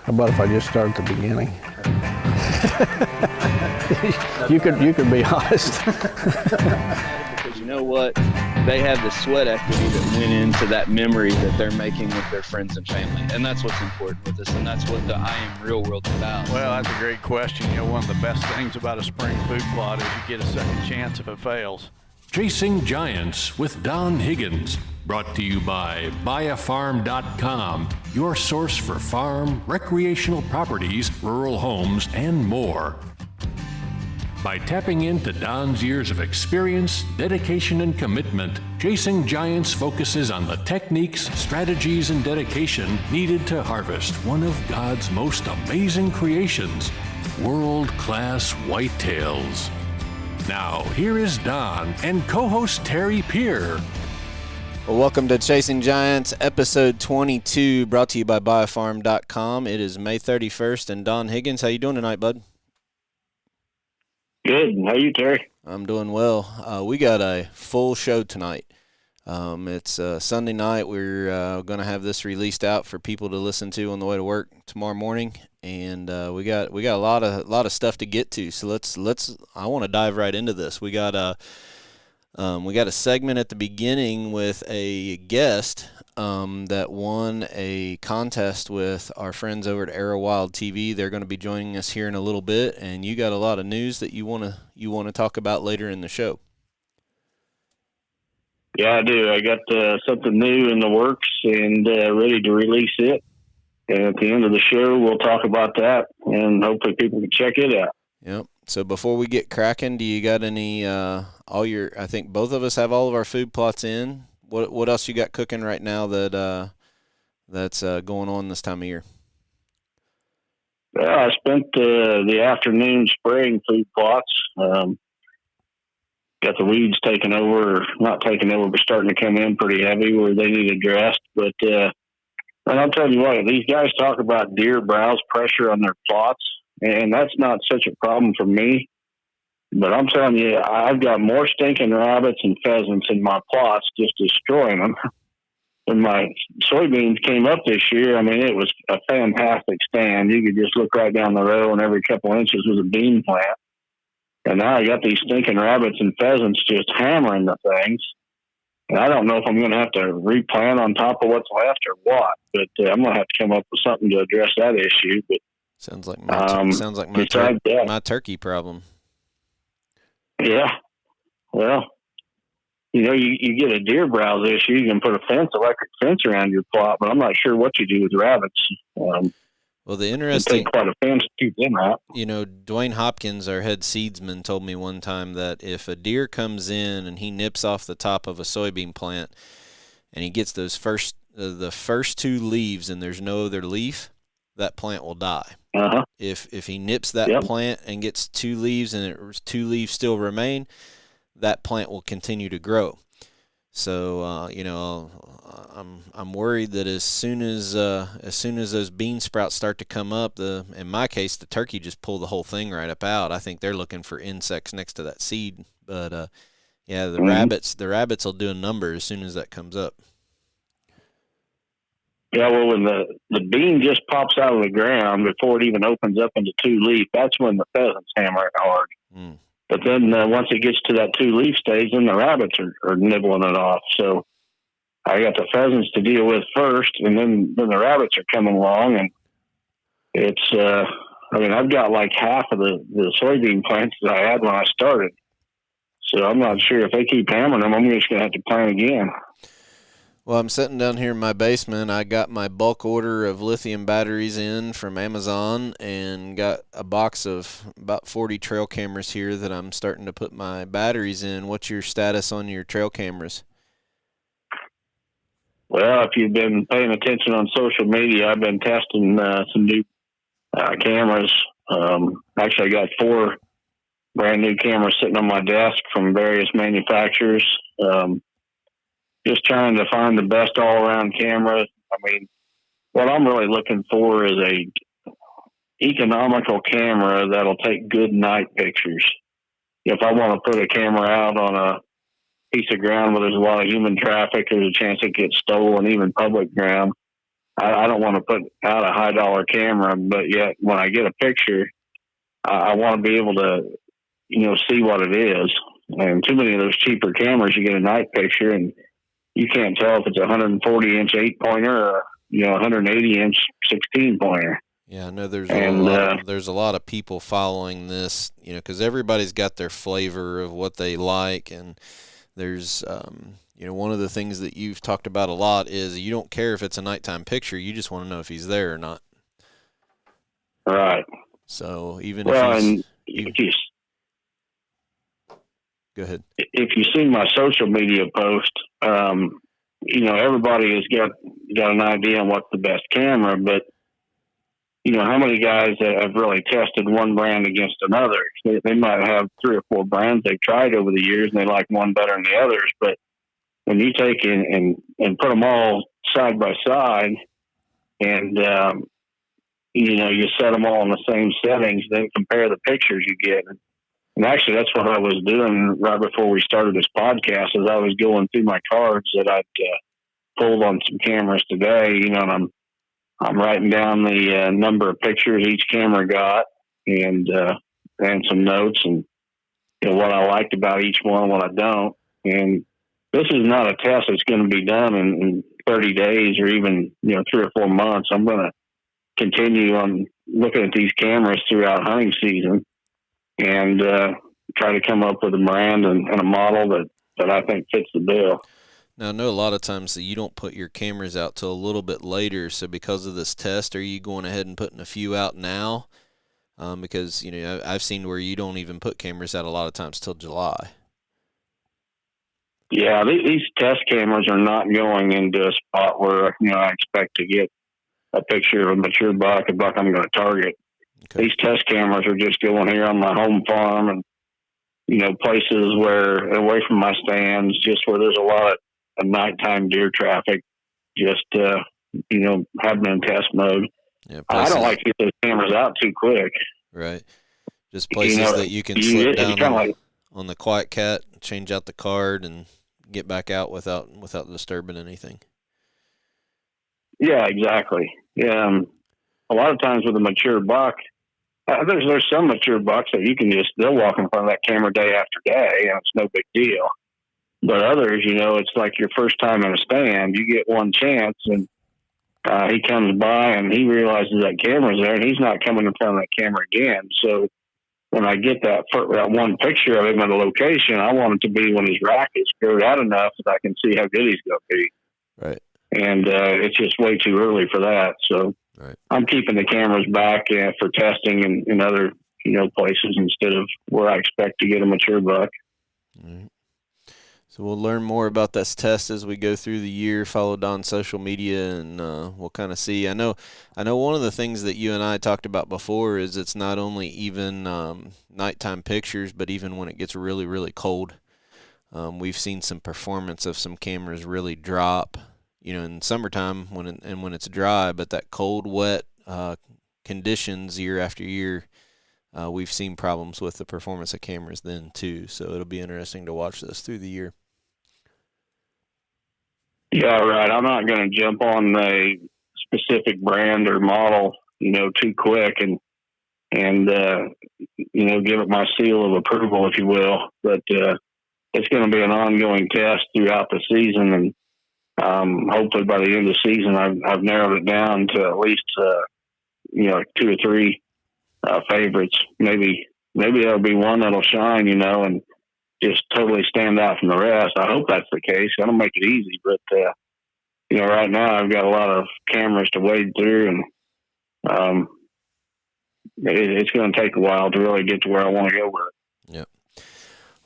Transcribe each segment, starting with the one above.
How about if I just start at the beginning? you could be honest. Because you know what? They have the sweat equity that went into that memory that they're making with their friends and family. And that's what's important with us. And that's what the I Am Real World's about. Well, that's a great question. You know, one of the best things about a spring food plot is you get a second chance if it fails. Chasing Giants with Don Higgins. Brought to you by buyafarm.com, your source for farm, recreational properties, rural homes, and more. By tapping into Don's years of experience, dedication, and commitment, Chasing Giants focuses on the techniques, strategies, and dedication needed to harvest one of God's most amazing creations, world-class whitetails. Now, here is Don and co-host Terry Peer. Well, welcome to Chasing Giants, episode 22, brought to you by buyafarm.com. It is May 31st, and Don Higgins, how you doing tonight, bud? Good. How you, Terry? I'm doing well. We got a full show tonight. It's Sunday night. We're going to have this released out for people to listen to on the way to work tomorrow morning, and we got a lot of stuff to get to. So let's. I want to dive right into this. We got a segment at the beginning with a guest that won a contest with our friends over at Arrow Wild TV. They're going to be joining us here in a little bit, and you got a lot of news that you want to talk about later in the show. Yeah, I do. I got something new in the works and ready to release it. And at the end of the show, we'll talk about that, and hopefully people can check it out. Yep. So before we get cracking, do you got any I think both of us have all of our food plots in. What else you got cooking right now that's going on this time of year? Well, I spent the afternoon spraying food plots. Got the weeds taken over, not taken over, but starting to come in pretty heavy where they need addressed. But and I'll tell you what, these guys talk about deer browse pressure on their plots, and that's not such a problem for me. But I'm telling you, I've got more stinking rabbits and pheasants in my plots just destroying them. When my soybeans came up this year, I mean, it was a fantastic stand. You could just look right down the row, and every couple inches was a bean plant. And now I got these stinking rabbits and pheasants just hammering the things. And I don't know if I'm going to have to replant on top of what's left or what, but I'm going to have to come up with something to address that issue. But sounds like my turkey problem. Yeah. Well, you know, you get a deer browse issue, you can put a electric fence around your plot, but I'm not sure what you do with rabbits. Well, the interesting, take quite a fence to keep them out. You know, Dwayne Hopkins, our head seedsman, told me one time that if a deer comes in and he nips off the top of a soybean plant and he gets those the first two leaves and there's no other leaf, that plant will die. Uh-huh. If he nips that plant and gets two leaves and two leaves still remain, that plant will continue to grow. So you know, I'm worried that as soon as those bean sprouts start to come up, in my case the turkey just pull the whole thing right up out. I think they're looking for insects next to that seed. But yeah, the rabbits will do a number as soon as that comes up. Yeah, well, when the bean just pops out of the ground before it even opens up into two leaf, that's when the pheasants hammer it hard. Mm. But then once it gets to that two leaf stage, then the rabbits are nibbling it off. So I got the pheasants to deal with first, and then the rabbits are coming along, and it's I mean, I've got like half of the soybean plants that I had when I started. So I'm not sure if they keep hammering them, I'm just going to have to plant again. Well, I'm sitting down here in my basement. I got my bulk order of lithium batteries in from Amazon and got a box of about 40 trail cameras here that I'm starting to put my batteries in. What's your status on your trail cameras? Well, if you've been paying attention on social media, I've been testing some new cameras. Actually, I got 4 brand new cameras sitting on my desk from various manufacturers. Just trying to find the best all-around camera. I mean, what I'm really looking for is a economical camera that'll take good night pictures. If I want to put a camera out on a piece of ground where there's a lot of human traffic, there's a chance it gets stolen, even public ground. I don't want to put out a high dollar camera, but yet when I get a picture, I want to be able to, see what it is. And too many of those cheaper cameras, you get a night picture and you can't tell if it's a 140 inch 8-pointer or, 180 inch 16-pointer. Yeah, I know there's a lot of people following this, because everybody's got their flavor of what they like, and there's, one of the things that you've talked about a lot is you don't care if it's a nighttime picture, you just want to know if he's there or not. Right. So even go ahead. If you see my social media post, everybody has got an idea on what's the best camera, but how many guys have really tested one brand against another? They might have 3 or 4 brands they've tried over the years, and they like one better than the others. But when you take and put them all side by side, and you set them all in the same settings, then compare the pictures you get. And actually, that's what I was doing right before we started this podcast. As I was going through my cards that I'd pulled on some cameras today, and I'm writing down the number of pictures each camera got, and some notes, and what I liked about each one, what I don't. And this is not a test that's going to be done in 30 days or even 3 or 4 months. I'm going to continue on looking at these cameras throughout hunting season, and try to come up with a brand and a model that I think fits the bill. Now, I know a lot of times that you don't put your cameras out till a little bit later. So because of this test, are you going ahead and putting a few out now? Because, I've seen where you don't even put cameras out a lot of times till July. Yeah, these test cameras are not going into a spot where, I expect to get a picture of a mature buck, a buck I'm going to target. Okay. These test cameras are just going here on my home farm and, places where away from my stands, just where there's a lot of nighttime deer traffic, just, having in test mode. Yeah, I don't like to get those cameras out too quick. Right. Just places that you can slip down on the Quiet Cat, change out the card, and get back out without disturbing anything. Yeah, exactly. Yeah. A lot of times with a mature buck, there's some mature bucks that they'll walk in front of that camera day after day, and it's no big deal. But others, it's like your first time in a stand. You get one chance, and he comes by and he realizes that camera's there, and he's not coming in front of that camera again. So when I get that one picture of him at a location, I want it to be when his rack is screwed out enough that I can see how good he's going to be. Right. And it's just way too early for that. So right. I'm keeping the cameras back for testing in other places instead of where I expect to get a mature buck. Right. So we'll learn more about this test as we go through the year. Follow Don social media, and we'll kind of see. I know one of the things that you and I talked about before is it's not only even nighttime pictures, but even when it gets really, really cold. We've seen some performance of some cameras really drop, in summertime when it's dry, but that cold, wet conditions year after year, we've seen problems with the performance of cameras then too. So it'll be interesting to watch this through the year. Yeah, right. I'm not going to jump on a specific brand or model, too quick and give it my seal of approval, if you will. But it's going to be an ongoing test throughout the season, and hopefully by the end of the season, I've narrowed it down to at least 2 or 3 favorites. Maybe there'll be one that'll shine, and just totally stand out from the rest. I hope that's the case. I don't make it easy, but right now I've got a lot of cameras to wade through, and it's going to take a while to really get to where I want to go with it. Yep.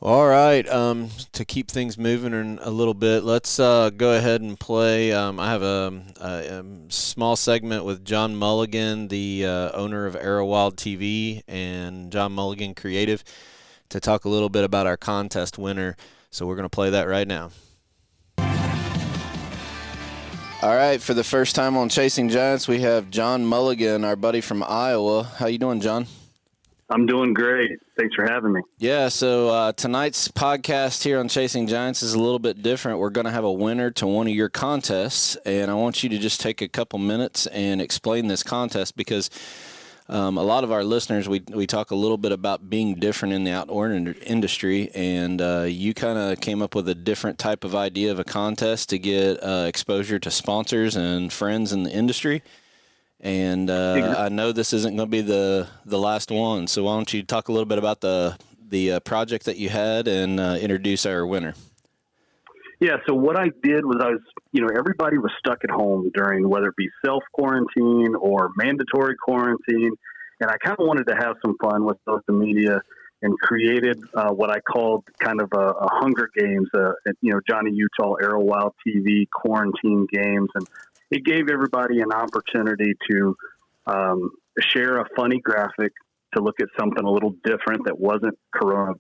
All right. To keep things moving a little bit, let's go ahead and play. I have a small segment with John Mulligan, the owner of Arrow Wild TV, and John Mulligan Creative, to talk a little bit about our contest winner. So we're going to play that right now. All right, for the first time on Chasing Giants, we have John Mulligan, our buddy from Iowa. How you doing, John? I'm doing great. Thanks for having me. Yeah, so tonight's podcast here on Chasing Giants is a little bit different. We're going to have a winner to one of your contests, and I want you to just take a couple minutes and explain this contest because a lot of our listeners, we talk a little bit about being different in the outdoor industry, and you kind of came up with a different type of idea of a contest to get exposure to sponsors and friends in the industry. And I know this isn't going to be the last one, so why don't you talk a little bit about the project that you had and introduce our winner? Yeah, so what I did was everybody was stuck at home during whether it be self-quarantine or mandatory quarantine, and I kind of wanted to have some fun with social media and created what I called kind of a Hunger Games, Johnny Utah Arrow Wild TV quarantine games, and it gave everybody an opportunity to share a funny graphic to look at something a little different that wasn't Corona.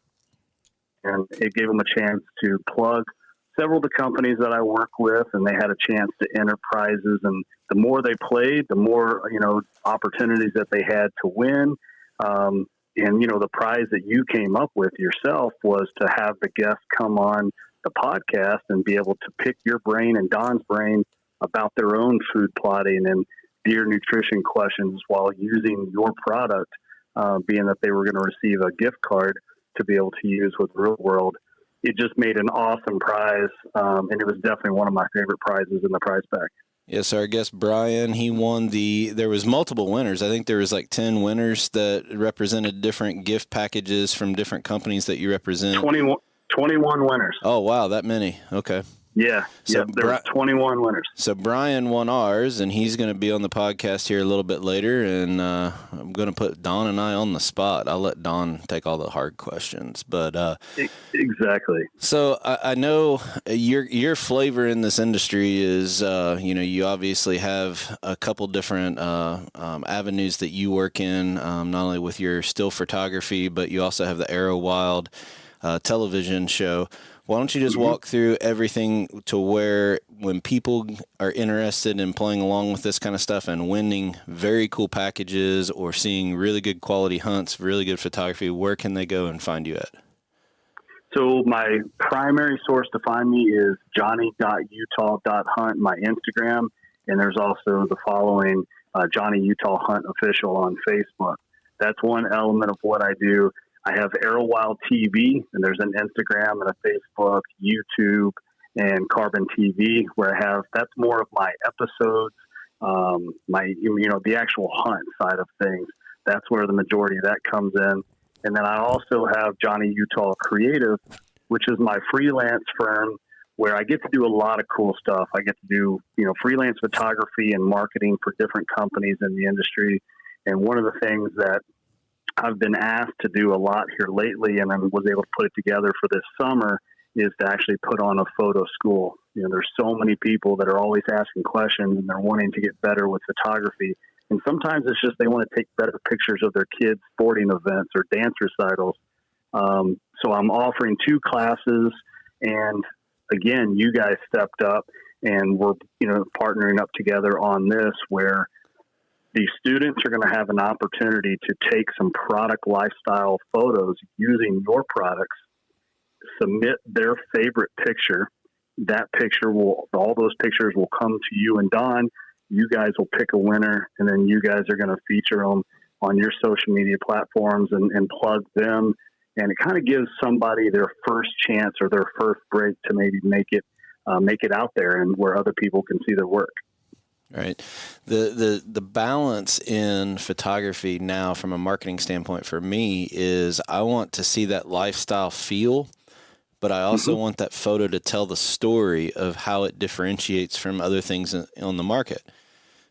And it gave them a chance to plug several of the companies that I work with, and they had a chance to enter prizes. And the more they played, the more, opportunities that they had to win. And, the prize that you came up with yourself was to have the guests come on the podcast and be able to pick your brain and Don's brain about their own food plotting and deer nutrition questions while using your product, being that they were going to receive a gift card to be able to use with Real World. It just made an awesome prize, and it was definitely one of my favorite prizes in the prize pack. Yes, our guest Bryan, he won there was multiple winners. I think there was like 10 winners that represented different gift packages from different companies that you represent. 21 winners. Oh, wow, that many. Okay. Yeah, there were 21 winners. So Bryan won ours, and he's going to be on the podcast here a little bit later, and I'm going to put Don and I on the spot. I'll let Don take all the hard questions. But exactly. So I know your flavor in this industry is, you obviously have a couple different avenues that you work in, not only with your still photography, but you also have the Arrow Wild television show. Why don't you just walk through everything to where when people are interested in playing along with this kind of stuff and winning very cool packages or seeing really good quality hunts, really good photography, where can they go and find you at? So my primary source to find me is johnny.utah.hunt, my Instagram, and there's also the following Johnny Utah Hunt Official on Facebook. That's one element of what I do. I have Arrow Wild TV, and there's an Instagram and a Facebook, YouTube, and Carbon TV, where I have, that's more of my episodes, the actual hunt side of things. That's where the majority of that comes in. And then I also have Johnny Utah Creative, which is my freelance firm, where I get to do a lot of cool stuff. I get to do, freelance photography and marketing for different companies in the industry. And one of the things that I've been asked to do a lot here lately, and I was able to put it together for this summer, is to actually put on a photo school. There's so many people that are always asking questions, and they're wanting to get better with photography. And sometimes it's just they want to take better pictures of their kids' sporting events or dance recitals. So I'm offering 2 classes, and again, you guys stepped up, and we're partnering up together on this, where the students are going to have an opportunity to take some product lifestyle photos using your products, submit their favorite picture. That picture all those pictures will come to you and Don. You guys will pick a winner, and then you guys are going to feature them on your social media platforms and plug them. And it kind of gives somebody their first chance or their first break to maybe make it out there and where other people can see their work. Right. The balance in photography now from a marketing standpoint for me is I want to see that lifestyle feel, but I also want that photo to tell the story of how it differentiates from other things on the market.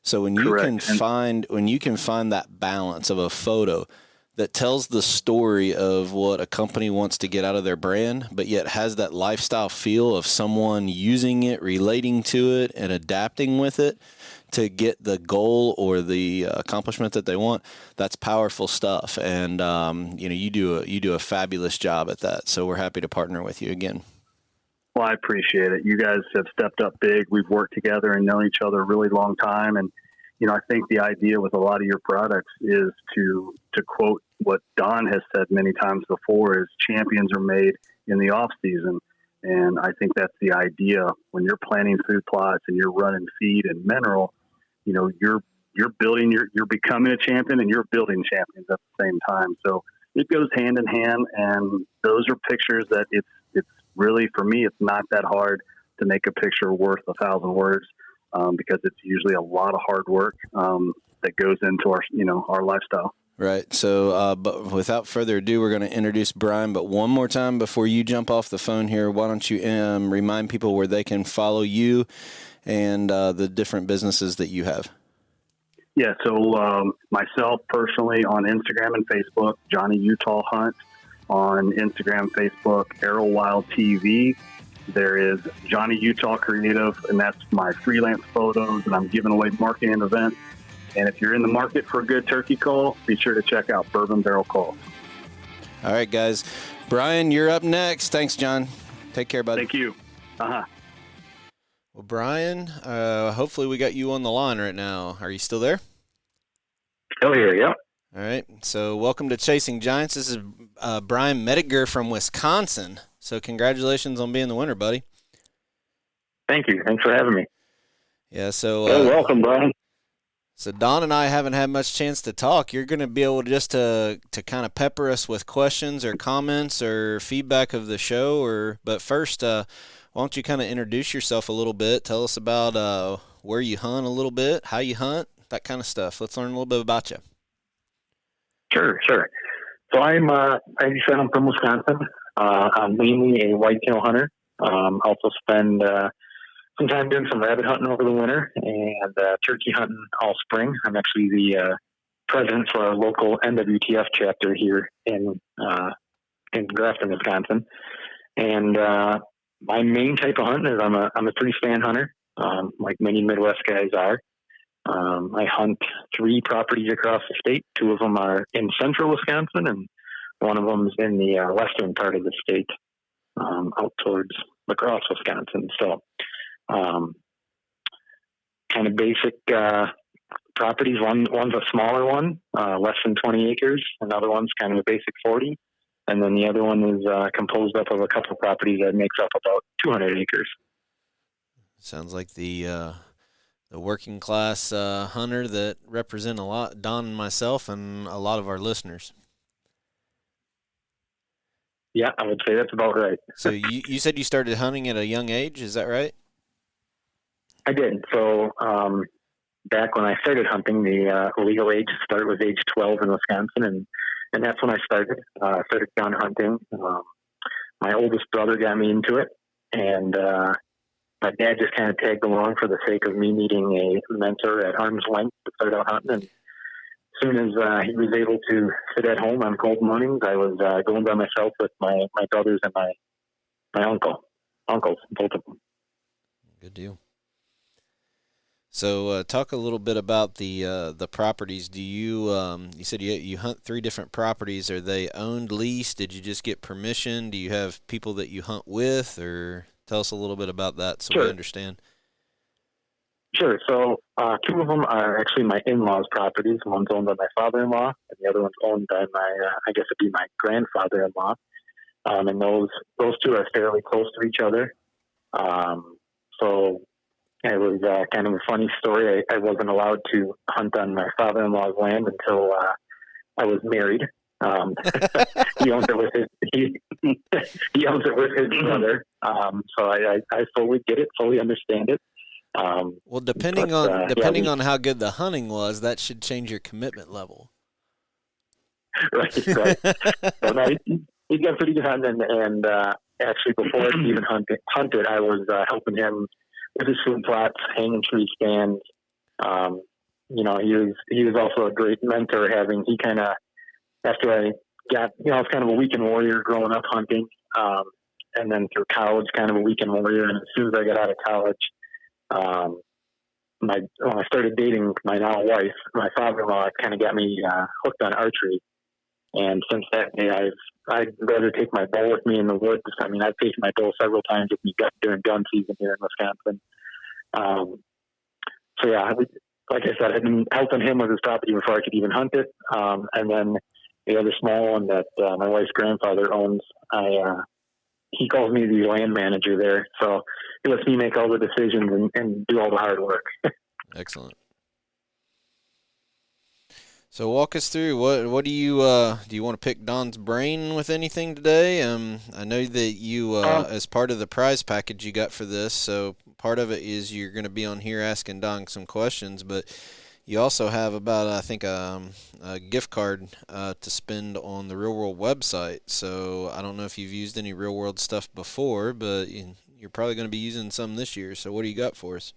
So when you can find that balance of a photo that tells the story of what a company wants to get out of their brand, but yet has that lifestyle feel of someone using it, relating to it, and adapting with it to get the goal or the accomplishment that they want, that's powerful stuff. And you do a fabulous job at that. So we're happy to partner with you again. Well, I appreciate it. You guys have stepped up big. We've worked together and known each other a really long time. And I think the idea with a lot of your products is to quote what Don has said many times before is champions are made in the off season. And I think that's the idea when you're planting food plots and you're running feed and mineral, you know, you're building, you're becoming a champion and you're building champions at the same time. So it goes hand in hand. And those are pictures that it's really, for me, it's not that hard to make a picture worth 1,000 words, because it's usually a lot of hard work that goes into our lifestyle. Right. So, but without further ado, we're going to introduce Bryan. But one more time before you jump off the phone here, why don't you remind people where they can follow you and the different businesses that you have? Yeah. So myself personally on Instagram and Facebook, Johnny Utah Hunt on Instagram, Facebook, Arrow Wild TV. There is Johnny Utah Creative, and that's my freelance photos, and I'm giving away marketing events. And if you're in the market for a good turkey call, be sure to check out Bourbon Barrel Calls. All right, guys. Bryan, you're up next. Thanks, John. Take care, buddy. Thank you. Uh-huh. Well, Bryan, hopefully we got you on the line right now. Are you still there? Still here, yep. All right. So welcome to Chasing Giants. This is Bryan Medinger from Wisconsin. So congratulations on being the winner, buddy. Thank you. Thanks for having me. Yeah, so welcome, Bryan. So Don and I haven't had much chance to talk. You're going to be able to kind of pepper us with questions or comments or feedback of the show. But first, why don't you kind of introduce yourself a little bit? Tell us about where you hunt a little bit, how you hunt, that kind of stuff. Let's learn a little bit about you. Sure. So I'm from Wisconsin. I'm mainly a whitetail hunter. Also spend some time doing some rabbit hunting over the winter and turkey hunting all spring. I'm actually the president for our local NWTF chapter here in Grafton, Wisconsin. And my main type of hunting is I'm a tree stand hunter, like many Midwest guys are. I hunt 3 properties across the state. 2 of them are in central Wisconsin, and one of them is in the western part of the state, out towards La Crosse, Wisconsin. So, kind of basic properties. One's a smaller one, less than 20 acres. Another one's kind of a basic 40. And then the other one is composed up of a couple of properties that makes up about 200 acres. Sounds like the working class hunter that represent a lot, Don and myself, and a lot of our listeners. Yeah, I would say that's about right. So you said you started hunting at a young age, is that right? I did. So back when I started hunting, the legal age start was age 12 in Wisconsin, and that's when I started. I started gun hunting. My oldest brother got me into it, and my dad just kind of tagged along for the sake of me needing a mentor at arm's length to start out hunting. And as soon as he was able to sit at home on cold mornings, I was going by myself with my brothers and my uncles, both of them. Good deal. So talk a little bit about the properties. Do you you said you hunt 3 different properties. Are they owned, leased? Did you just get permission? Do you have people that you hunt with, or tell us a little bit about that so we understand. Sure. So 2 of them are actually my in-laws' properties. One's owned by my father-in-law, and the other one's owned by my, I guess it'd be my grandfather-in-law. And those 2 are fairly close to each other. So it was kind of a funny story. I wasn't allowed to hunt on my father-in-law's land until I was married. He owns it with he owns it with his brother. So I fully get it, fully understand it. Well, depending on how good the hunting was, that should change your commitment level. Right. So no, he's got pretty good hunting, and actually before I even hunted, I was helping him with his food plots, hanging tree stands. He was also a great mentor. He kind of, after I got, I was kind of a weekend warrior growing up hunting, and then through college, kind of a weekend warrior. And as soon as I got out of college, when I started dating my now wife, my father-in-law kind of got me hooked on archery. And since that day, I'd rather take my bow with me in the woods. I mean, I've taken my bow several times with me during gun season here in Wisconsin. Like I said, I'd been helping him with his property before I could even hunt it. And then the other small one that my wife's grandfather owns. He calls me the land manager there, so he lets me make all the decisions and do all the hard work. Excellent. So walk us through what do you want to pick Don's brain with anything today? I know that you as part of the prize package you got for this, so part of it is you're going to be on here asking Don some questions, but you also have about I think a gift card to spend on the Real World website. So I don't know if you've used any Real World stuff before, but you're probably going to be using some this year. So what do you got for us?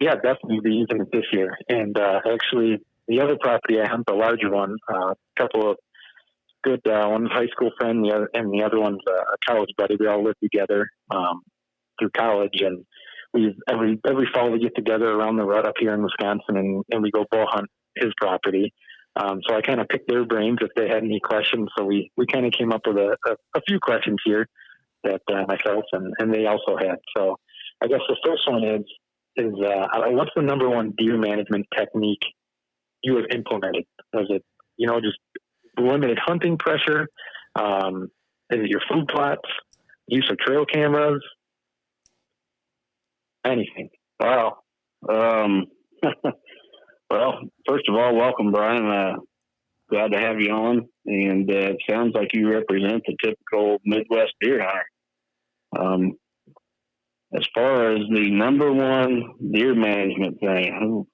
Yeah, definitely be using it this year. And actually, the other property I hunt, the larger one, a couple of good, one's a high school friend, and the other one's a college buddy. We all live together through college, and every fall we get together around the rut up here in Wisconsin, and we go bow hunt his property. So I kind of picked their brains if they had any questions. So we kind of came up with a few questions here that myself and they also had. So I guess the first one is what's the number one deer management technique you have implemented? Is it, just limited hunting pressure? Is it your food plots, use of trail cameras, anything? Wow. Well, first of all, welcome, Bryan. Glad to have you on. And it sounds like you represent the typical Midwest deer hunter. As far as the number one deer management thing,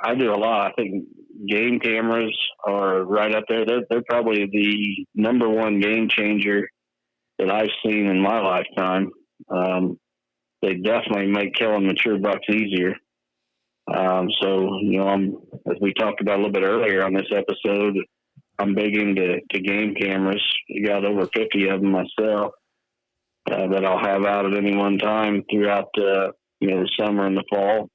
I do a lot. I think game cameras are right up there. They're probably the number one game changer that I've seen in my lifetime. They definitely make killing mature bucks easier. As we talked about a little bit earlier on this episode, I'm big into game cameras. I got over 50 of them myself that I'll have out at any one time throughout the summer and the fall.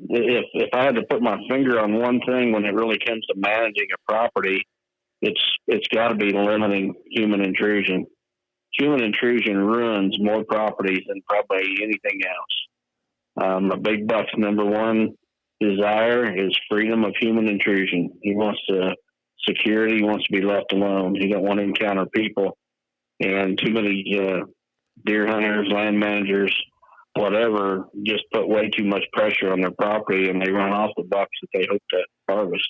If I had to put my finger on one thing when it really comes to managing a property, it's got to be limiting human intrusion. Human intrusion ruins more properties than probably anything else. A big buck's number one desire is freedom of human intrusion. He wants security. He wants to be left alone. He don't want to encounter people. And too many deer hunters, land managers, whatever, just put way too much pressure on their property, and they run off the bucks that they hope to harvest.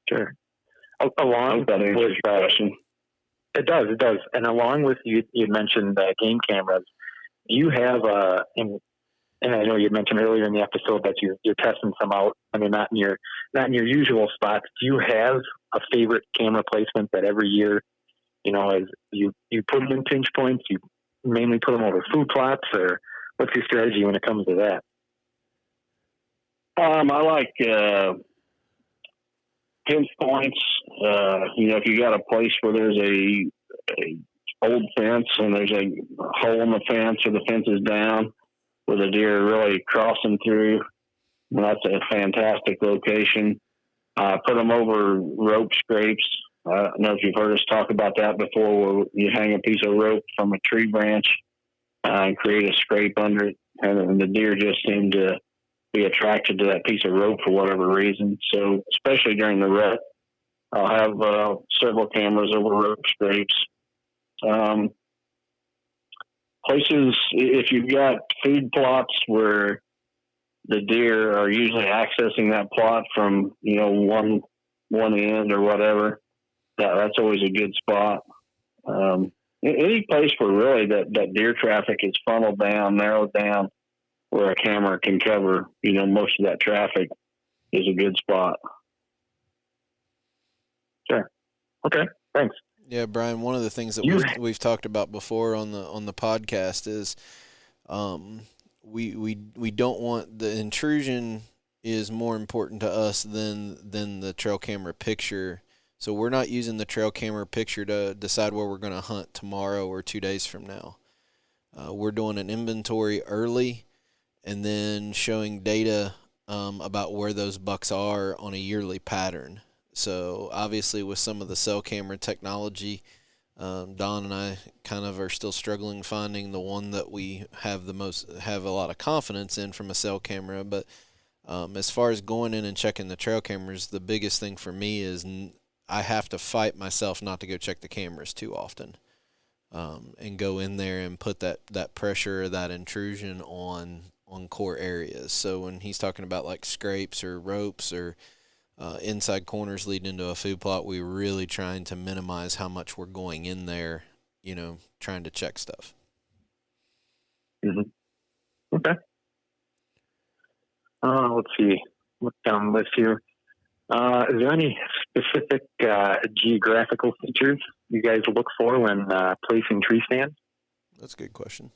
Sure. Along with question. It does. And along with you mentioned game cameras. You have and I know you mentioned earlier in the episode that you're testing some out. I mean, not in your usual spots. Do you have a favorite camera placement that every year, as you put them in pinch points, you mainly put them over food plots, or what's your strategy when it comes to that? I like pinch points. If you got a place where there's a old fence and there's a hole in the fence or the fence is down where the deer are really crossing through, that's a fantastic location. Put them over rope scrapes. I don't know if you've heard us talk about that before, where you hang a piece of rope from a tree branch and create a scrape under it, and the deer just seem to be attracted to that piece of rope for whatever reason. So especially during the rut, I'll have several cameras over rope scrapes. Places, if you've got food plots where the deer are usually accessing that plot from one end or whatever, that's always a good spot. Any place where really that deer traffic is funneled down, narrowed down, where a camera can cover most of that traffic is a good spot. Sure. Okay. Thanks. Yeah, Bryan, one of the things that we've talked about before on the podcast is we don't want the intrusion is more important to us than the trail camera picture. So we're not using the trail camera picture to decide where we're going to hunt tomorrow or 2 days from now. We're doing an inventory early and then showing data about where those bucks are on a yearly pattern. So obviously with some of the cell camera technology, Don and I kind of are still struggling finding the one that we have a lot of confidence in from a cell camera. But as far as going in and checking the trail cameras, the biggest thing for me is I have to fight myself not to go check the cameras too often, and go in there and put that pressure, that intrusion on core areas. So when he's talking about like scrapes or ropes or inside corners leading into a food plot, we're really trying to minimize how much we're going in there, trying to check stuff. Mm-hmm. Okay. Let's see. Look down the list here. Is there any specific geographical features you guys look for when placing tree stands? That's a good question.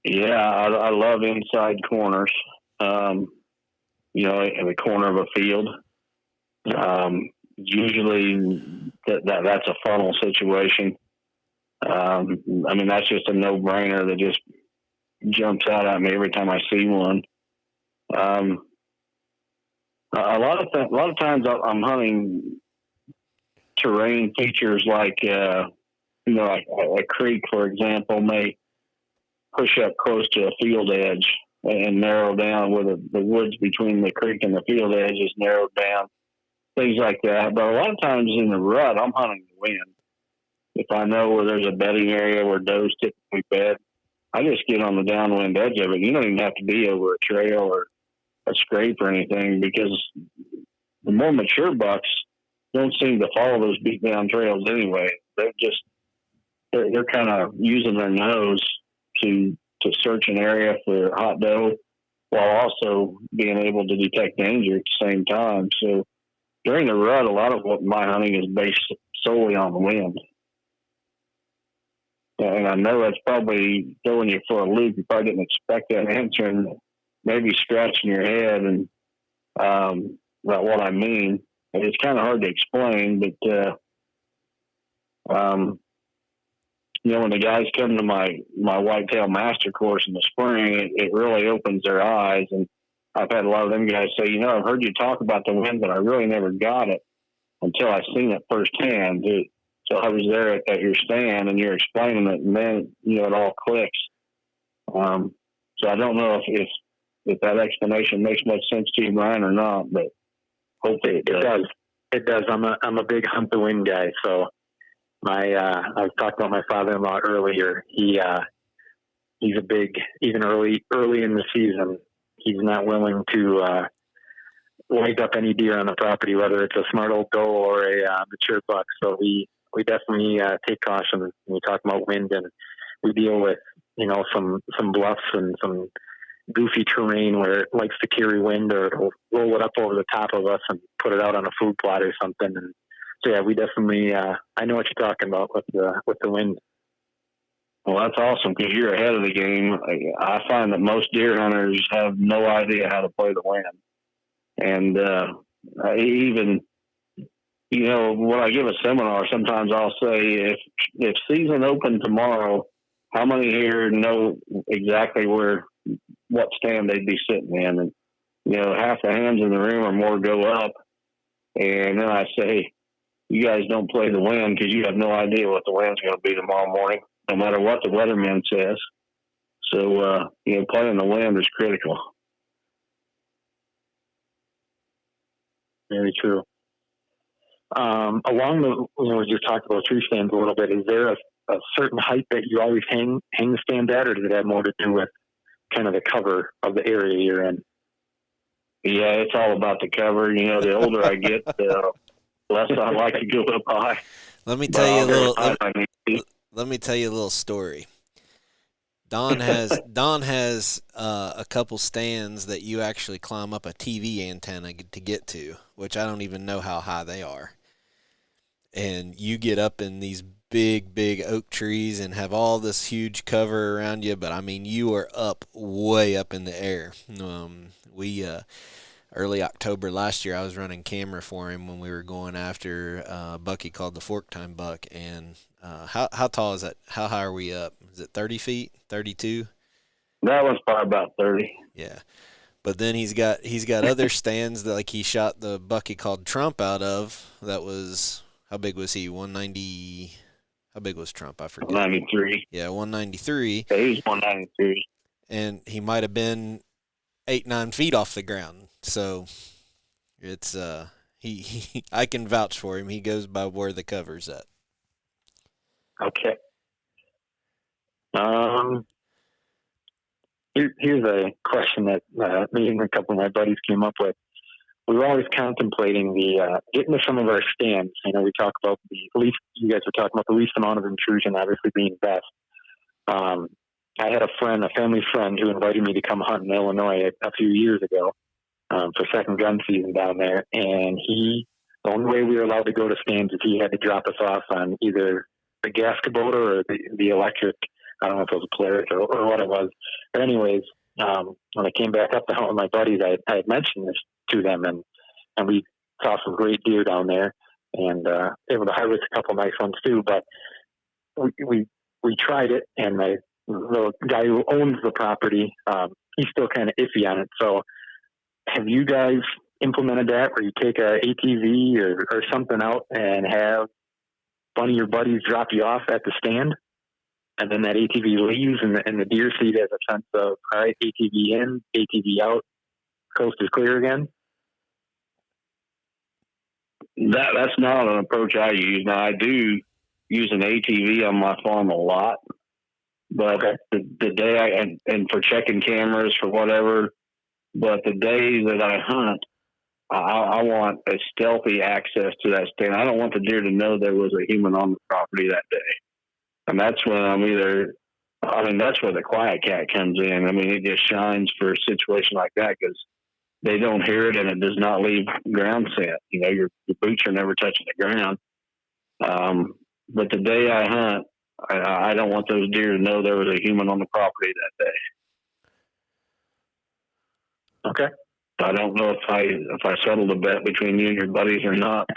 Yeah, I love inside corners. In the corner of a field. Usually that's a funnel situation. That's just a no-brainer that just jumps out at me every time I see one. A lot of times I'm hunting terrain features like a creek, for example, may push up close to a field edge and narrow down where the woods between the creek and the field edge is narrowed down, things like that. But a lot of times in the rut, I'm hunting the wind. If I know where there's a bedding area where does typically bed, I just get on the downwind edge of it. You don't even have to be over a trail or a scrape or anything, because the more mature bucks don't seem to follow those beat down trails anyway. They're kind of using their nose to search an area for hot doe while also being able to detect danger at the same time. So during the rut, a lot of what my hunting is based solely on the wind. And I know that's probably throwing you for a loop. You probably didn't expect that answer, and maybe scratching your head and about what I mean. It's kind of hard to explain, but when the guys come to my whitetail master course in the spring, it really opens their eyes. And I've had a lot of them guys say, I've heard you talk about the wind, but I really never got it until I seen it firsthand. So I was there at your stand and you're explaining it, and then, it all clicks. So I don't know if that explanation makes much sense to you, Bryan, or not, but hopefully it does. It does. I'm a big hunt the wind guy, so I was talking about my father-in-law earlier. He's a big, even early in the season, he's not willing to light up any deer on the property, whether it's a smart old doe or a mature buck. So we definitely take caution when we talk about wind, and we deal with some bluffs and some goofy terrain where it likes to carry wind, or it'll roll it up over the top of us and put it out on a food plot or something. And so yeah, we definitely I know what you're talking about with the wind. Well, that's awesome, because you're ahead of the game. I find that most deer hunters have no idea how to play the wind. And even, when I give a seminar, sometimes I'll say, if season opened tomorrow, how many here know exactly what stand they'd be sitting in? And, half the hands in the room or more go up. And then I say, you guys don't play the wind because you have no idea what the wind's going to be tomorrow morning, no matter what the weatherman says. So, playing the wind is critical. Very true. Along the, we just talked about tree stands a little bit. Is there a certain height that you always hang the stand at, or does it have more to do with kind of the cover of the area you're in? Yeah, it's all about the cover. The older I get, the less I like to go up high. Let me tell you a little story. Don has a couple stands that you actually climb up a TV antenna to get to, which I don't even know how high they are. And you get up in these big oak trees and have all this huge cover around you, but you are way up in the air. Early October last year, I was running camera for him when we were going after a buck he called the Fork Time buck. And how tall is that? How high are we up? Is it 30 feet, 32? That one's probably about 30. Yeah. But then he's got other stands that, like, he shot the buck he called Trump out of, that was how big was he? 190. How big was Trump? I forget. 193. Yeah, 193. Yeah, he was 193. And he might have been 8-9 feet off the ground. So it's he I can vouch for him. He goes by where the cover's at. Okay. Here's a question that me and a couple of my buddies came up with. We were always contemplating getting to some of our stands. You know, we talk about you guys were talking about the least amount of intrusion, obviously being best. I had a family friend who invited me to come hunt in Illinois a few years ago for second gun season down there. And the only way we were allowed to go to stands is he had to drop us off on either the gas Kubota or the electric. I don't know if it was a Polaris or what it was. But anyways, when I came back up to hunt with my buddies, I had mentioned this to them, and we saw some great deer down there, and able to harvest a couple nice ones too. But we tried it, and the guy who owns the property, he's still kind of iffy on it. So have you guys implemented that where you take a ATV or something out and have one of your buddies drop you off at the stand, and then that ATV leaves and the deer seat has a sense of, all right, ATV in, ATV out, coast is clear again? That's not an approach I use. Now, I do use an ATV on my farm a lot, but okay. the day and for checking cameras, for whatever, but the days that I hunt, I want a stealthy access to that stand. I don't want the deer to know there was a human on the property that day. And that's when that's where the quiet cat comes in. I mean, it just shines for a situation like that because they don't hear it and it does not leave ground scent. You know, your boots are never touching the ground. But the day I hunt, I don't want those deer to know there was a human on the property that day. Okay. I don't know if I settled a bet between you and your buddies or not.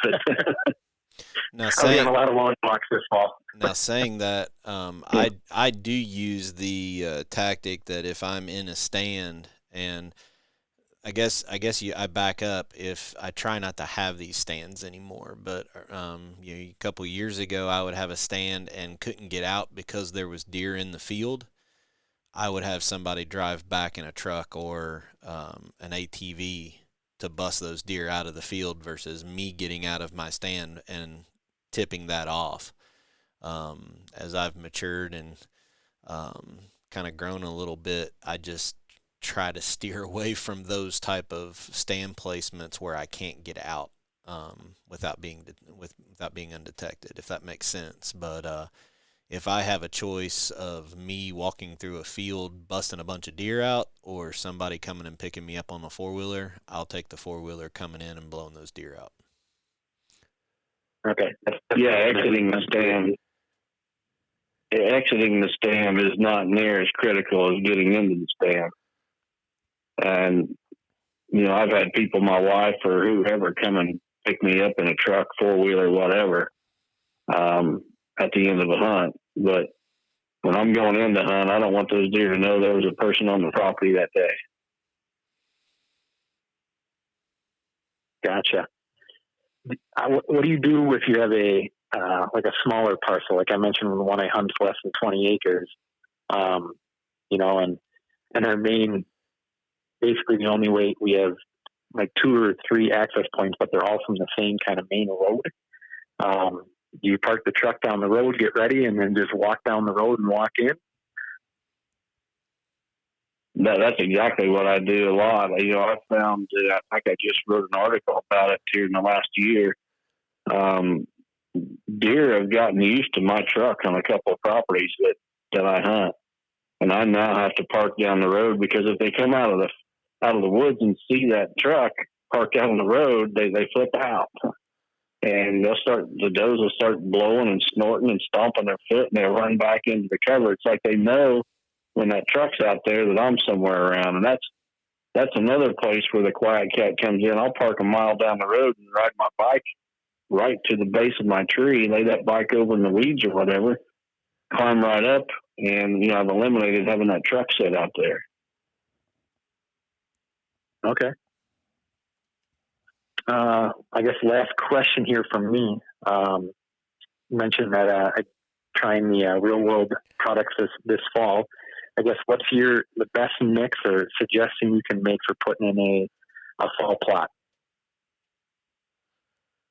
Now, I've done a lot of long walks this fall. Now, saying that, I do use the tactic that if I'm in a stand, and I guess I back up if I try not to have these stands anymore. But a couple of years ago, I would have a stand and couldn't get out because there was deer in the field. I would have somebody drive back in a truck or an ATV to bust those deer out of the field versus me getting out of my stand and tipping that off. As I've matured and kind of grown a little bit, I just try to steer away from those type of stand placements where I can't get out without being undetected, if that makes sense. But if I have a choice of me walking through a field busting a bunch of deer out or somebody coming and picking me up on the four-wheeler, I'll take the four-wheeler coming in and blowing those deer out. Okay. Yeah, exiting the stand is not near as critical as getting into the stand. And, you know, I've had people, my wife or whoever, come and pick me up in a truck, four-wheeler, whatever, at the end of a hunt. But when I'm going in to hunt, I don't want those deer to know there was a person on the property that day. Gotcha. What do you do if you have a smaller parcel? Like I mentioned, the one I hunt less than 20 acres, and our main, basically the only way we have like 2 or 3 access points, but they're all from the same kind of main road. You park the truck down the road, get ready, and then just walk down the road and walk in? That's exactly what I do a lot. You know, I found, I think I just wrote an article about it here in the last year. Deer have gotten used to my truck on a couple of properties that I hunt. And I now have to park down the road because if they come out of the woods and see that truck parked out on the road, they flip out. And the does will start blowing and snorting and stomping their foot, and they'll run back into the cover. It's like they know when that truck's out there that I'm somewhere around. And that's another place where the quiet cat comes in. I'll park a mile down the road and ride my bike right to the base of my tree, lay that bike over in the weeds or whatever, climb right up, and, I've eliminated having that truck set out there. Okay. I guess last question here from me. You mentioned that I'm trying the real world products this fall. I guess what's the best mix or suggestion you can make for putting in a fall plot?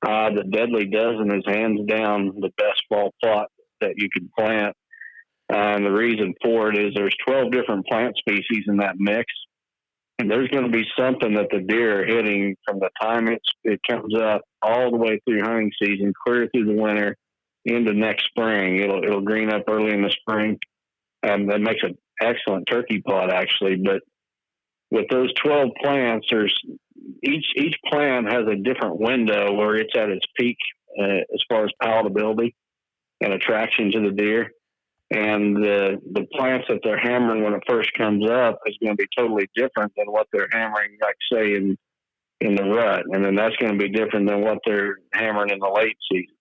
The Deadly Dozen is hands down the best fall plot that you can plant. And the reason for it is there's 12 different plant species in that mix. And there's going to be something that the deer are hitting from the time it comes up all the way through hunting season, clear through the winter into next spring. It'll green up early in the spring, and that makes an excellent turkey plot actually. But with those 12 plants, there's each plant has a different window where it's at its peak as far as palatability and attraction to the deer. And the plants that they're hammering when it first comes up is going to be totally different than what they're hammering, like say in the rut, and then that's going to be different than what they're hammering in the late season.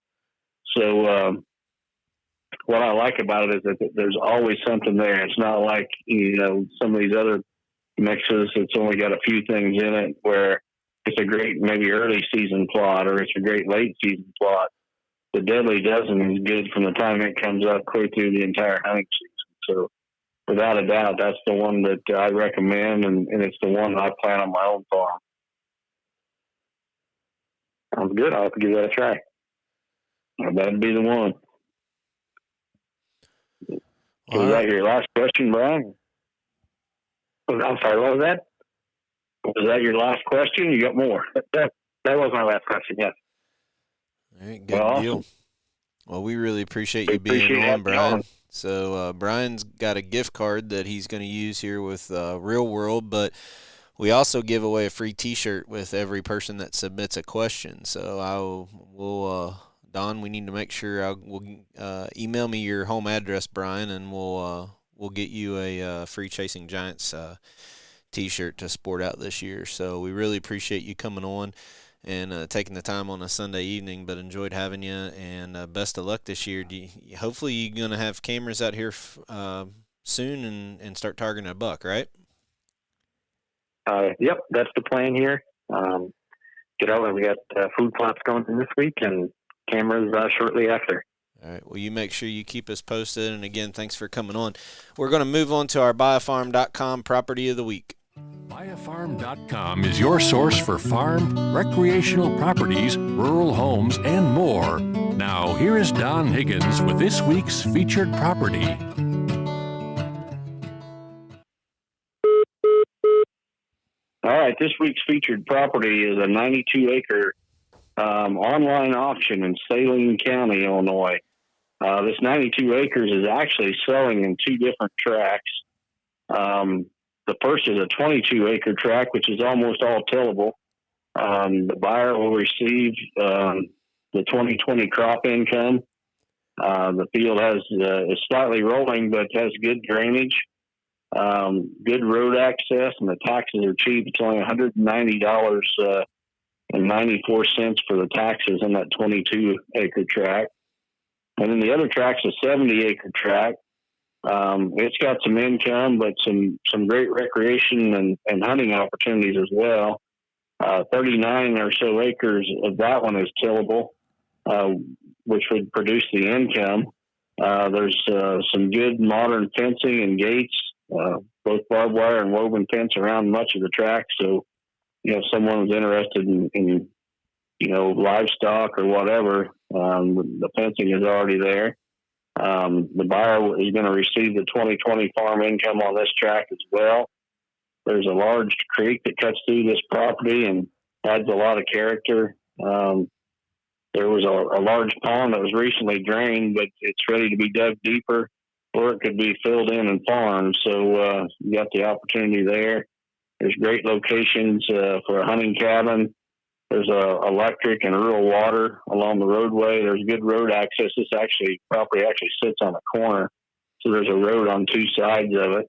So what I like about it is that there's always something there. It's not like some of these other mixes. It's only got a few things in it where it's a great maybe early season plot or it's a great late season plot. The Deadly Dozen is good from the time it comes up clear through the entire hunting season. So without a doubt, that's the one that I recommend, and it's the one I plant on my own farm. Sounds good. I'll have to give that a try. That'd be the one. Was that your last question, Bryan? I'm sorry, what was that? Was that your last question? You got more? That was my last question, yes. All right, good deal. Well, we really appreciate you being on, Bryan. So Bryan's got a gift card that he's going to use here with Real World, but we also give away a free T-shirt with every person that submits a question. So Don, we need to make sure email me your home address, Bryan, and we'll get you a free Chasing Giants T-shirt to sport out this year. So we really appreciate you coming on and taking the time on a Sunday evening, but enjoyed having you, and best of luck this year. Hopefully you're going to have cameras out here soon and start targeting a buck, right? Yep, that's the plan here. Get out, and we got food plots going this week and cameras shortly after. All right, well, you make sure you keep us posted, and again, thanks for coming on. We're going to move on to our BuyAFarm.com property of the week. BuyAFarm.com is your source for farm, recreational properties, rural homes, and more. Now, here is Don Higgins with this week's featured property. All right, this week's featured property is a 92-acre online auction in Saline County, Illinois. This 92 acres is actually selling in two different tracts. The first is a 22-acre tract, which is almost all tillable. The buyer will receive the 2020 crop income. The field is slightly rolling, but has good drainage, good road access, and the taxes are cheap. It's only $190.94 for the taxes in that 22-acre tract. And then the other tract's a 70-acre tract. It's got some income, but some great recreation and hunting opportunities as well. 39 or so acres of that one is tillable, which would produce the income. There's some good modern fencing and gates, both barbed wire and woven fence around much of the tract. So, if someone was interested in livestock or whatever, the fencing is already there. The buyer is going to receive the 2020 farm income on this tract as well. There's a large creek that cuts through this property and adds a lot of character. There was a large pond that was recently drained, but it's ready to be dug deeper, or it could be filled in and farmed. So you got the opportunity there. There's great locations for a hunting cabin. There's electric and rural water along the roadway. There's good road access. This property actually sits on a corner, so there's a road on two sides of it.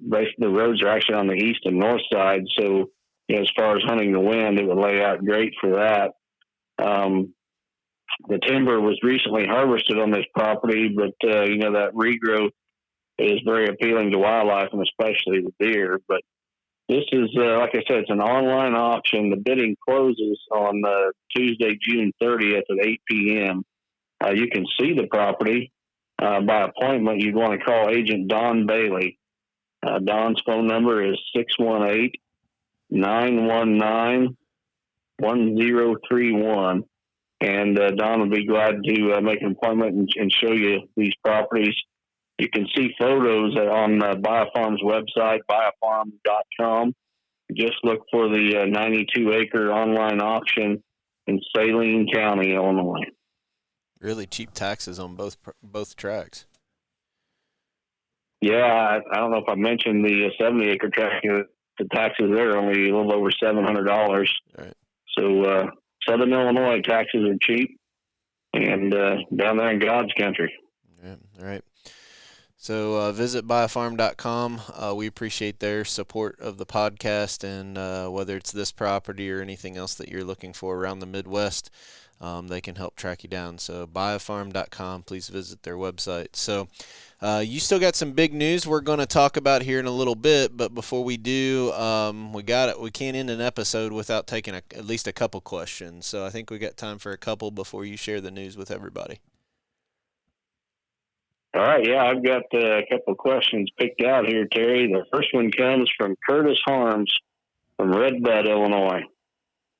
Basically, the roads are actually on the east and north side, so as far as hunting the wind, it would lay out great for that. The timber was recently harvested on this property, but that regrowth is very appealing to wildlife and especially the deer. But This is, like I said, it's an online auction. The bidding closes on Tuesday, June 30th at 8 p.m. You can see the property by appointment. You'd want to call Agent Don Bailey. Don's phone number is 618-919-1031. And Don will be glad to make an appointment and show you these properties. You can see photos on BioFarm's website, biofarm.com. Just look for the 92-acre online auction in Saline County, Illinois. Really cheap taxes on both tracks. Yeah, I don't know if I mentioned the 70-acre tract. The taxes there are only a little over $700. Right. So Southern Illinois taxes are cheap, and down there in God's country. Yeah, all right. So visit biofarm.com. We appreciate their support of the podcast, and whether it's this property or anything else that you're looking for around the Midwest, they can help track you down. So biofarm.com, please visit their website. So you still got some big news we're going to talk about here in a little bit, but before we do, we can't end an episode without taking at least a couple questions. So I think we got time for a couple before you share the news with everybody. All right, yeah, I've got a couple of questions picked out here, Terry. The first one comes from Curtis Harms from Red Bud, Illinois.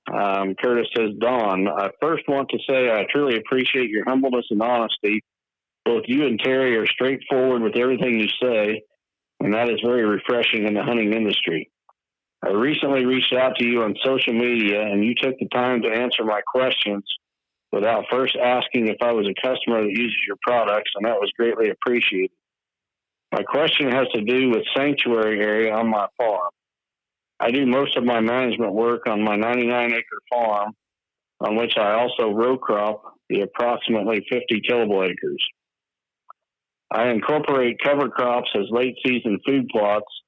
Curtis says, Don, I first want to say I truly appreciate your humbleness and honesty. Both you and Terry are straightforward with everything you say, and that is very refreshing in the hunting industry. I recently reached out to you on social media, and you took the time to answer my questions without first asking if I was a customer that uses your products, and that was greatly appreciated. My question has to do with sanctuary area on my farm. I do most of my management work on my 99-acre farm, on which I also row crop the approximately 50 tillable acres. I incorporate cover crops as late-season food plots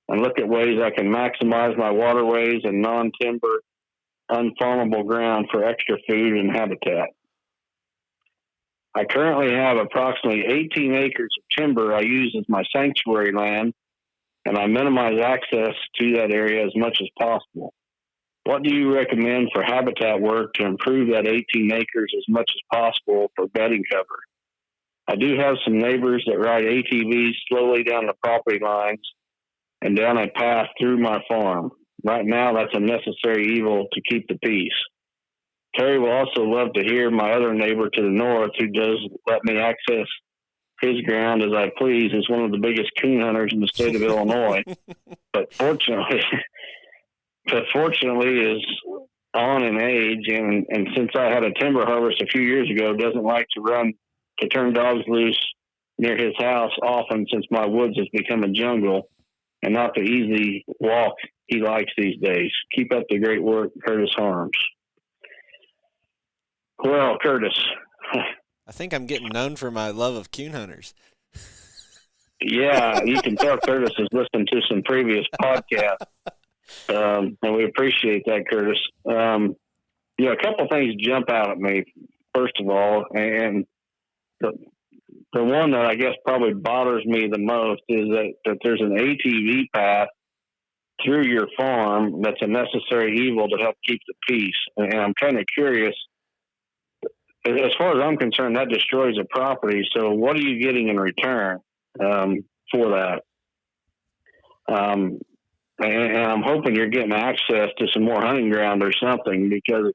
and look at ways I can maximize my waterways and non-timber unfarmable ground for extra food and habitat. I currently have approximately 18 acres of timber I use as my sanctuary land, and I minimize access to that area as much as possible. What do you recommend for habitat work to improve that 18 acres as much as possible for bedding cover? I do have some neighbors that ride ATVs slowly down the property lines and down a path through my farm. Right now, that's a necessary evil to keep the peace. Terry will also love to hear my other neighbor to the north, who does let me access his ground as I please, is one of the biggest coon hunters in the state of Illinois. But fortunately is on in age, and since I had a timber harvest a few years ago, doesn't like to turn dogs loose near his house often, since my woods has become a jungle and not the easy walk he likes these days. Keep up the great work, Curtis Harms. Well, Curtis. I think I'm getting known for my love of coon hunters. Yeah, you can tell Curtis has listened to some previous podcasts, and we appreciate that, Curtis. A couple of things jump out at me, first of all, and the one that I guess probably bothers me the most is that there's an ATV path through your farm that's a necessary evil to help keep the peace. And I'm kind of curious, as far as I'm concerned, that destroys a property. So what are you getting in return for that? And I'm hoping you're getting access to some more hunting ground or something, because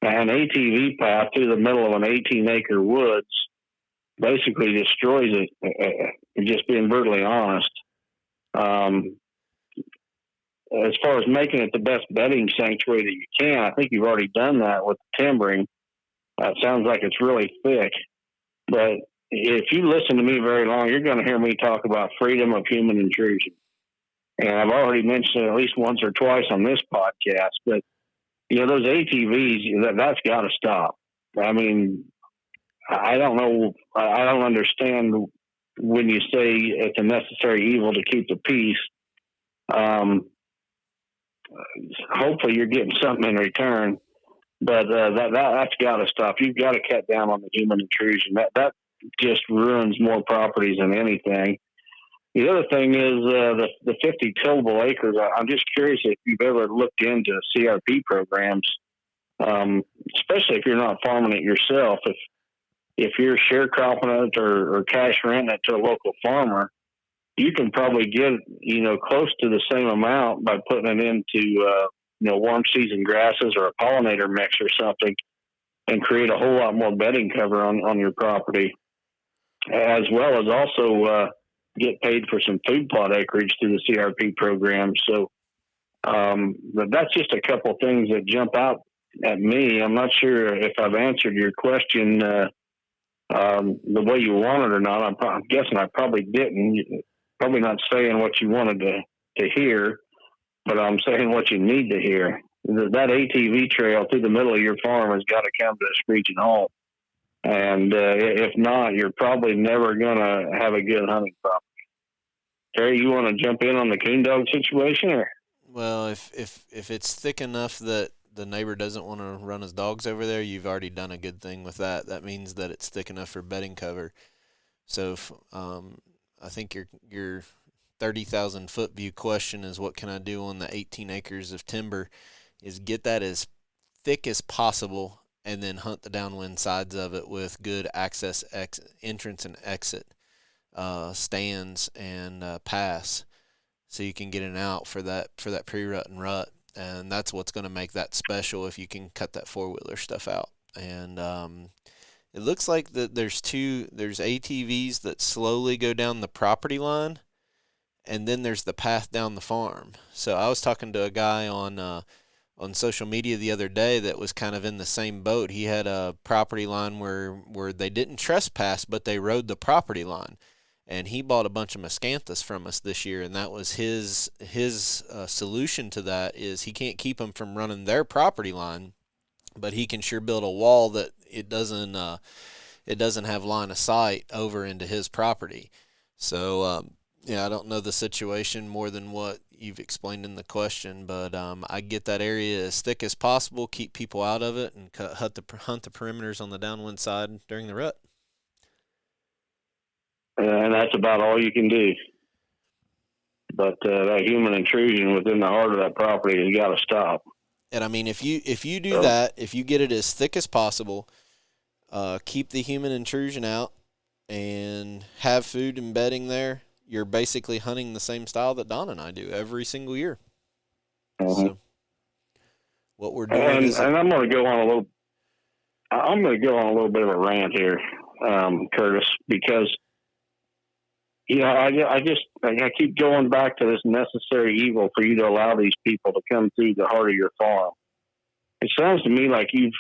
an ATV path through the middle of an 18-acre woods basically destroys it, just being brutally honest. As far as making it the best bedding sanctuary that you can, I think you've already done that with the timbering. It sounds like it's really thick. But if you listen to me very long, you're going to hear me talk about freedom of human intrusion. And I've already mentioned it at least once or twice on this podcast. But, those ATVs, that's got to stop. I mean, I don't know. I don't understand when you say it's a necessary evil to keep the peace. Hopefully you're getting something in return, but that's got to stop. You've got to cut down on the human intrusion. That just ruins more properties than anything. The other thing is the 50 tillable acres. I'm just curious if you've ever looked into CRP programs, especially if you're not farming it yourself. If you're sharecropping it or cash renting it to a local farmer, you can probably get, close to the same amount by putting it into, warm season grasses or a pollinator mix or something, and create a whole lot more bedding cover on your property, as well as also get paid for some food plot acreage through the CRP program. So but that's just a couple things that jump out at me. I'm not sure if I've answered your question the way you wanted or not. I'm guessing I probably didn't. Probably not saying what you wanted to hear, but I'm saying what you need to hear. That ATV trail through the middle of your farm has got to come to a screeching halt. And if not, you're probably never going to have a good hunting property. Terry, you want to jump in on the coon dog situation? Or? Well, if it's thick enough that the neighbor doesn't want to run his dogs over there, you've already done a good thing with that. That means that it's thick enough for bedding cover. So I think your 30,000 foot view question is, what can I do on the 18 acres of timber, is get that as thick as possible and then hunt the downwind sides of it with good access, entrance and exit stands and pass, so you can get in and out for that pre-rut and rut. And that's what's going to make that special if you can cut that four-wheeler stuff out. And it looks like that there's ATVs that slowly go down the property line, and then there's the path down the farm. So I was talking to a guy on social media the other day that was kind of in the same boat. He had a property line where they didn't trespass, but they rode the property line. And he bought a bunch of miscanthus from us this year, and that was his solution to that. Is he can't keep them from running their property line, but he can sure build a wall that it doesn't have line of sight over into his property. So I don't know the situation more than what you've explained in the question, but I get that area as thick as possible, keep people out of it, and hunt the perimeters on the downwind side during the rut. And that's about all you can do. But that human intrusion within the heart of that property has got to stop. And I mean, if you do that, if you get it as thick as possible, keep the human intrusion out, and have food and bedding there, you're basically hunting the same style that Don and I do every single year. Mm-hmm. So what we're doing is, and I'm going to go on a little bit of a rant here, Curtis, because I keep going back to this necessary evil for you to allow these people to come through the heart of your farm. It sounds to me like you've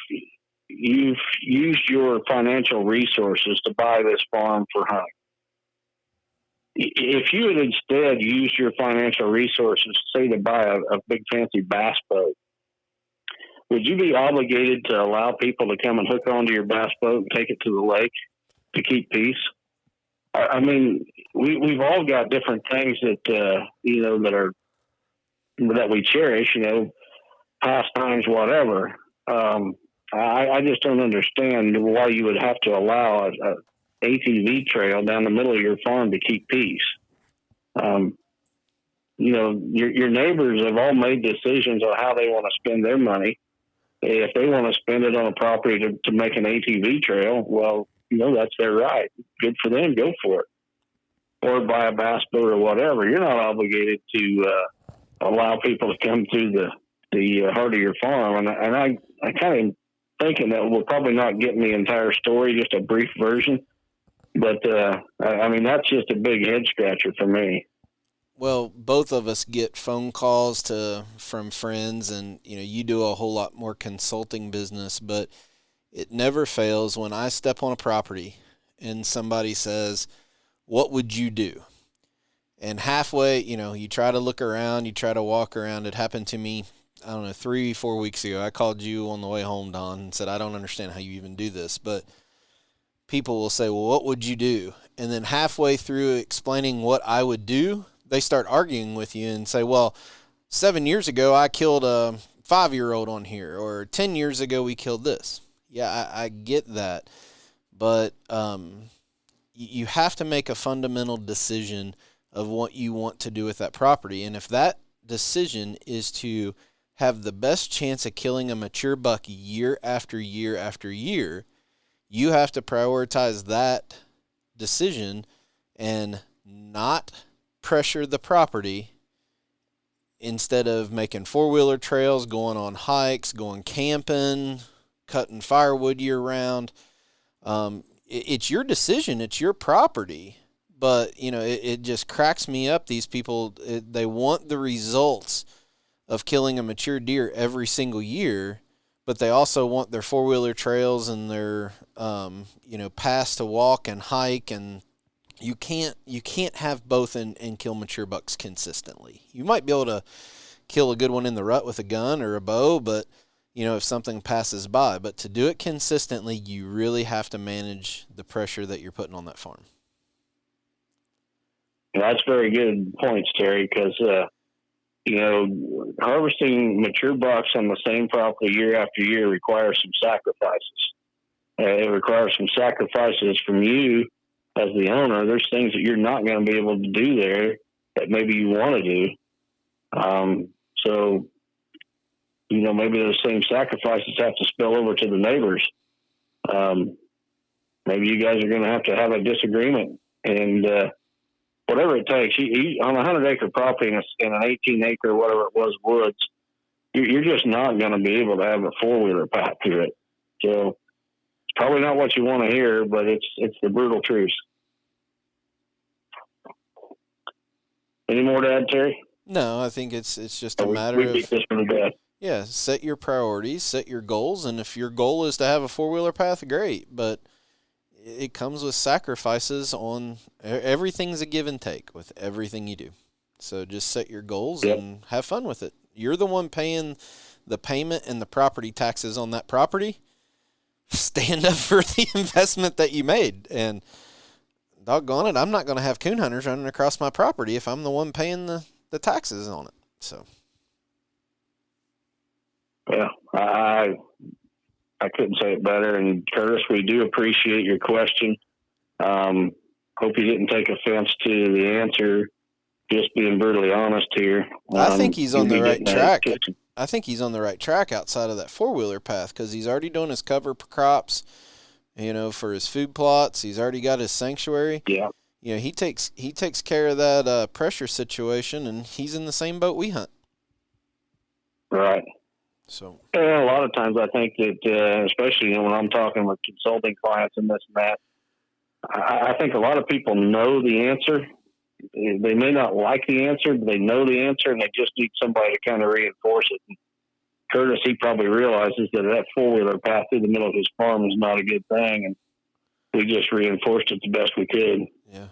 used your financial resources to buy this farm for hunting. If you had instead used your financial resources, say, to buy a big fancy bass boat, would you be obligated to allow people to come and hook onto your bass boat and take it to the lake to keep peace? I mean, we've all got different things that that we cherish, pastimes, whatever. I just don't understand why you would have to allow a ATV trail down the middle of your farm to keep peace. Your neighbors have all made decisions on how they want to spend their money. If they want to spend it on a property to make an ATV trail, well, that's their right. Good for them. Go for it. Or buy a bass boat or whatever. You're not obligated to allow people to come through the heart of your farm. And I kind of thinking that we're probably not getting the entire story, just a brief version. But, that's just a big head scratcher for me. Well, both of us get phone calls from friends, and, you do a whole lot more consulting business, but it never fails when I step on a property and somebody says, "What would you do?" And halfway, you try to look around, you try to walk around. It happened to me, 3-4 weeks ago. I called you on the way home, Don, and said, "I don't understand how you even do this." But people will say, "Well, what would you do?" And then halfway through explaining what I would do, they start arguing with you and say, "Well, 7 years ago I killed a 5-year-old on here, or 10 years ago we killed this." Yeah, I get that, but you have to make a fundamental decision of what you want to do with that property. And if that decision is to have the best chance of killing a mature buck year after year after year, you have to prioritize that decision and not pressure the property instead of making four-wheeler trails, going on hikes, going camping, cutting firewood year-round. It's your decision. It's your property. But, it just cracks me up. These people, they want the results of killing a mature deer every single year, but they also want their four-wheeler trails and their, paths to walk and hike. And you can't have both and kill mature bucks consistently. You might be able to kill a good one in the rut with a gun or a bow, but, if something passes by. But to do it consistently, you really have to manage the pressure that you're putting on that farm. That's very good points, Terry, because, harvesting mature bucks on the same property year after year requires some sacrifices. It requires some sacrifices from you as the owner. There's things that you're not going to be able to do there that maybe you want to do. So, maybe those same sacrifices have to spill over to the neighbors. Maybe you guys are going to have a disagreement, and whatever it takes. On a 100-acre property in an 18-acre, whatever it was, woods, you're just not going to be able to have a four-wheeler path through it. So it's probably not what you want to hear, but it's the brutal truth. Any more to add, Terry? No, I think it's just a matter of, beat this one to death. Yeah, set your priorities, set your goals, and if your goal is to have a four-wheeler path, great, but it comes with sacrifices on everything's a give and take with everything you do. So just set your goals and have fun with it. You're the one paying the payment and the property taxes on that property. Stand up for the investment that you made. And doggone it, I'm not going to have coon hunters running across my property if I'm the one paying the taxes on it. So. Yeah, I couldn't say it better. And Curtis, we do appreciate your question. Hope you didn't take offense to the answer. Just being brutally honest here. I think he's on the right track. I think he's on the right track outside of that four-wheeler path because he's already doing his cover crops, for his food plots. He's already got his sanctuary. Yeah. He takes care of that pressure situation, and he's in the same boat we hunt. Right. So a lot of times I think that, especially when I'm talking with consulting clients and this and that, I think a lot of people know the answer. They may not like the answer, but they know the answer, and they just need somebody to kind of reinforce it. And Curtis, he probably realizes that four-wheeler path through the middle of his farm is not a good thing, and we just reinforced it the best we could. Yeah.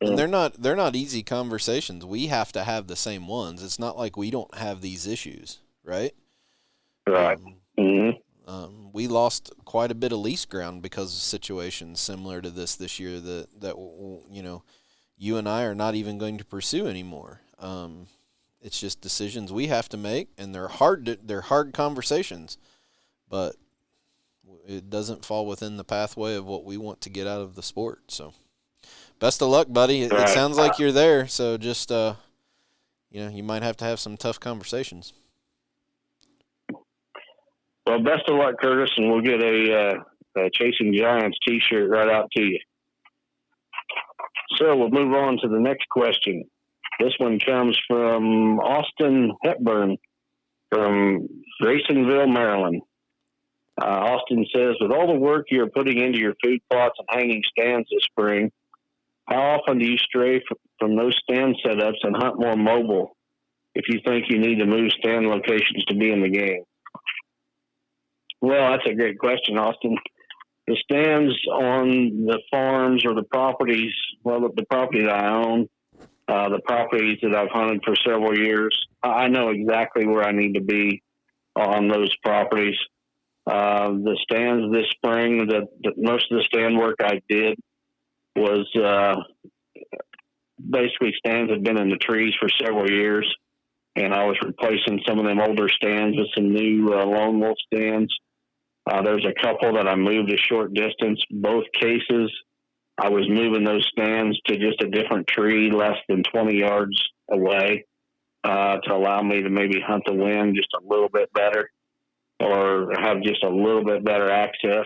And they're not easy conversations. We have to have the same ones. It's not like we don't have these issues, right? Right. We lost quite a bit of lease ground because of situations similar to this year that you and I are not even going to pursue anymore. It's just decisions we have to make, and they're hard conversations, but it doesn't fall within the pathway of what we want to get out of the sport. So best of luck, buddy. It sounds like you're there. So just, you might have to have some tough conversations. Well, best of luck, Curtis, and we'll get a Chasing Giants T-shirt right out to you. So we'll move on to the next question. This one comes from Austin Hepburn from Graysonville, Maryland. Austin says, with all the work you're putting into your food plots and hanging stands this spring, how often do you stray from those stand setups and hunt more mobile if you think you need to move stand locations to be in the game? Well, that's a great question, Austin. The stands on the farms or the properties, the property that I own, the properties that I've hunted for several years, I know exactly where I need to be on those properties. The stands this spring, most of the stand work I did was basically stands that had been in the trees for several years, and I was replacing some of them older stands with some new lone wolf stands. There's a couple that I moved a short distance. Both cases, I was moving those stands to just a different tree less than 20 yards away to allow me to maybe hunt the wind just a little bit better or have just a little bit better access.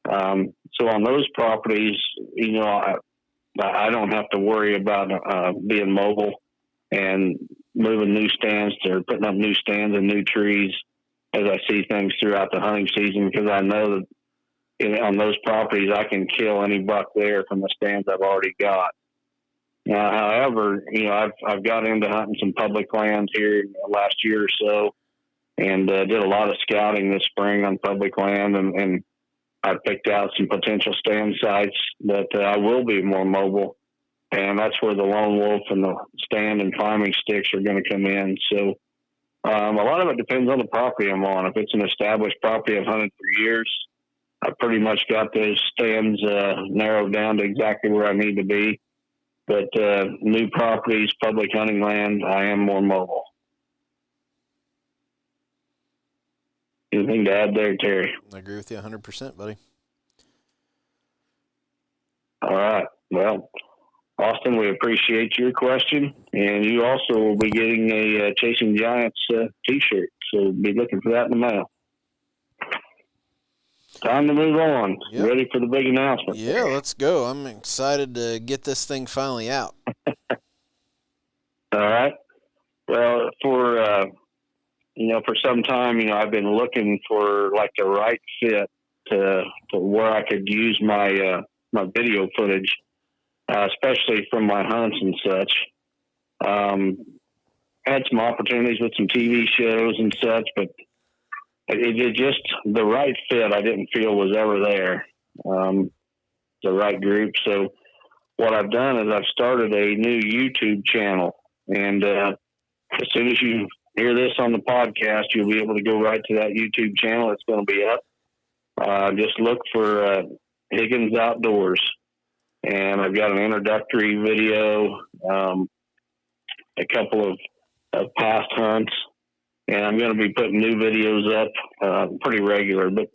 So on those properties, I don't have to worry about being mobile and moving new stands or putting up new stands and new trees as I see things throughout the hunting season, because I know that on those properties I can kill any buck there from the stands I've already got. Now, however, I've got into hunting some public lands here in the last year or so, and did a lot of scouting this spring on public land, and I picked out some potential stand sites that I will be more mobile, and that's where the lone wolf and the stand and climbing sticks are going to come in. So a lot of it depends on the property I'm on. If it's an established property I've hunted for years, I pretty much got those stands narrowed down to exactly where I need to be. But new properties, public hunting land, I am more mobile. Anything to add there, Terry? I agree with you 100%, buddy. All right. Well, Austin, we appreciate your question, and you also will be getting a Chasing Giants T-shirt, so be looking for that in the mail. Time to move on. Yep. Ready for the big announcement? Yeah, let's go. I'm excited to get this thing finally out. All right. Well, for some time, I've been looking for like the right fit to where I could use my my video footage, especially from my hunts and such. Had some opportunities with some TV shows and such, but it just the right fit I didn't feel was ever there, the right group. So what I've done is I've started a new YouTube channel, and as soon as you hear this on the podcast, you'll be able to go right to that YouTube channel. It's going to be up. Just look for Higgins Outdoors, and I've got an introductory video, a couple of past hunts, and I'm going to be putting new videos up pretty regular. But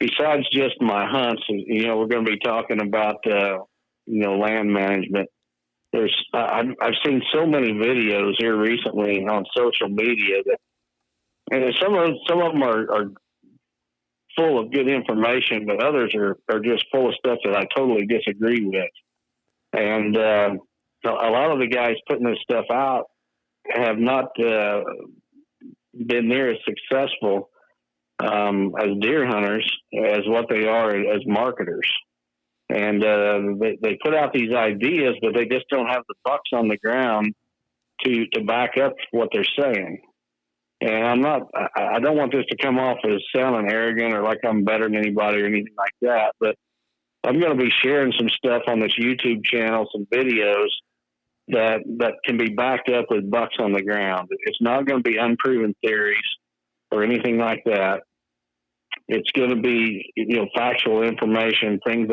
besides just my hunts, we're going to be talking about land management. I've seen so many videos here recently on social media and some of them are full of good information, but others are just full of stuff that I totally disagree with. And a lot of the guys putting this stuff out have not been near as successful as deer hunters as what they are as marketers. And they put out these ideas, but they just don't have the bucks on the ground to back up what they're saying. And I don't want this to come off as sounding arrogant or like I'm better than anybody or anything like that, but I'm going to be sharing some stuff on this YouTube channel, some videos that can be backed up with bucks on the ground. It's not going to be unproven theories or anything like that. It's going to be, factual information, things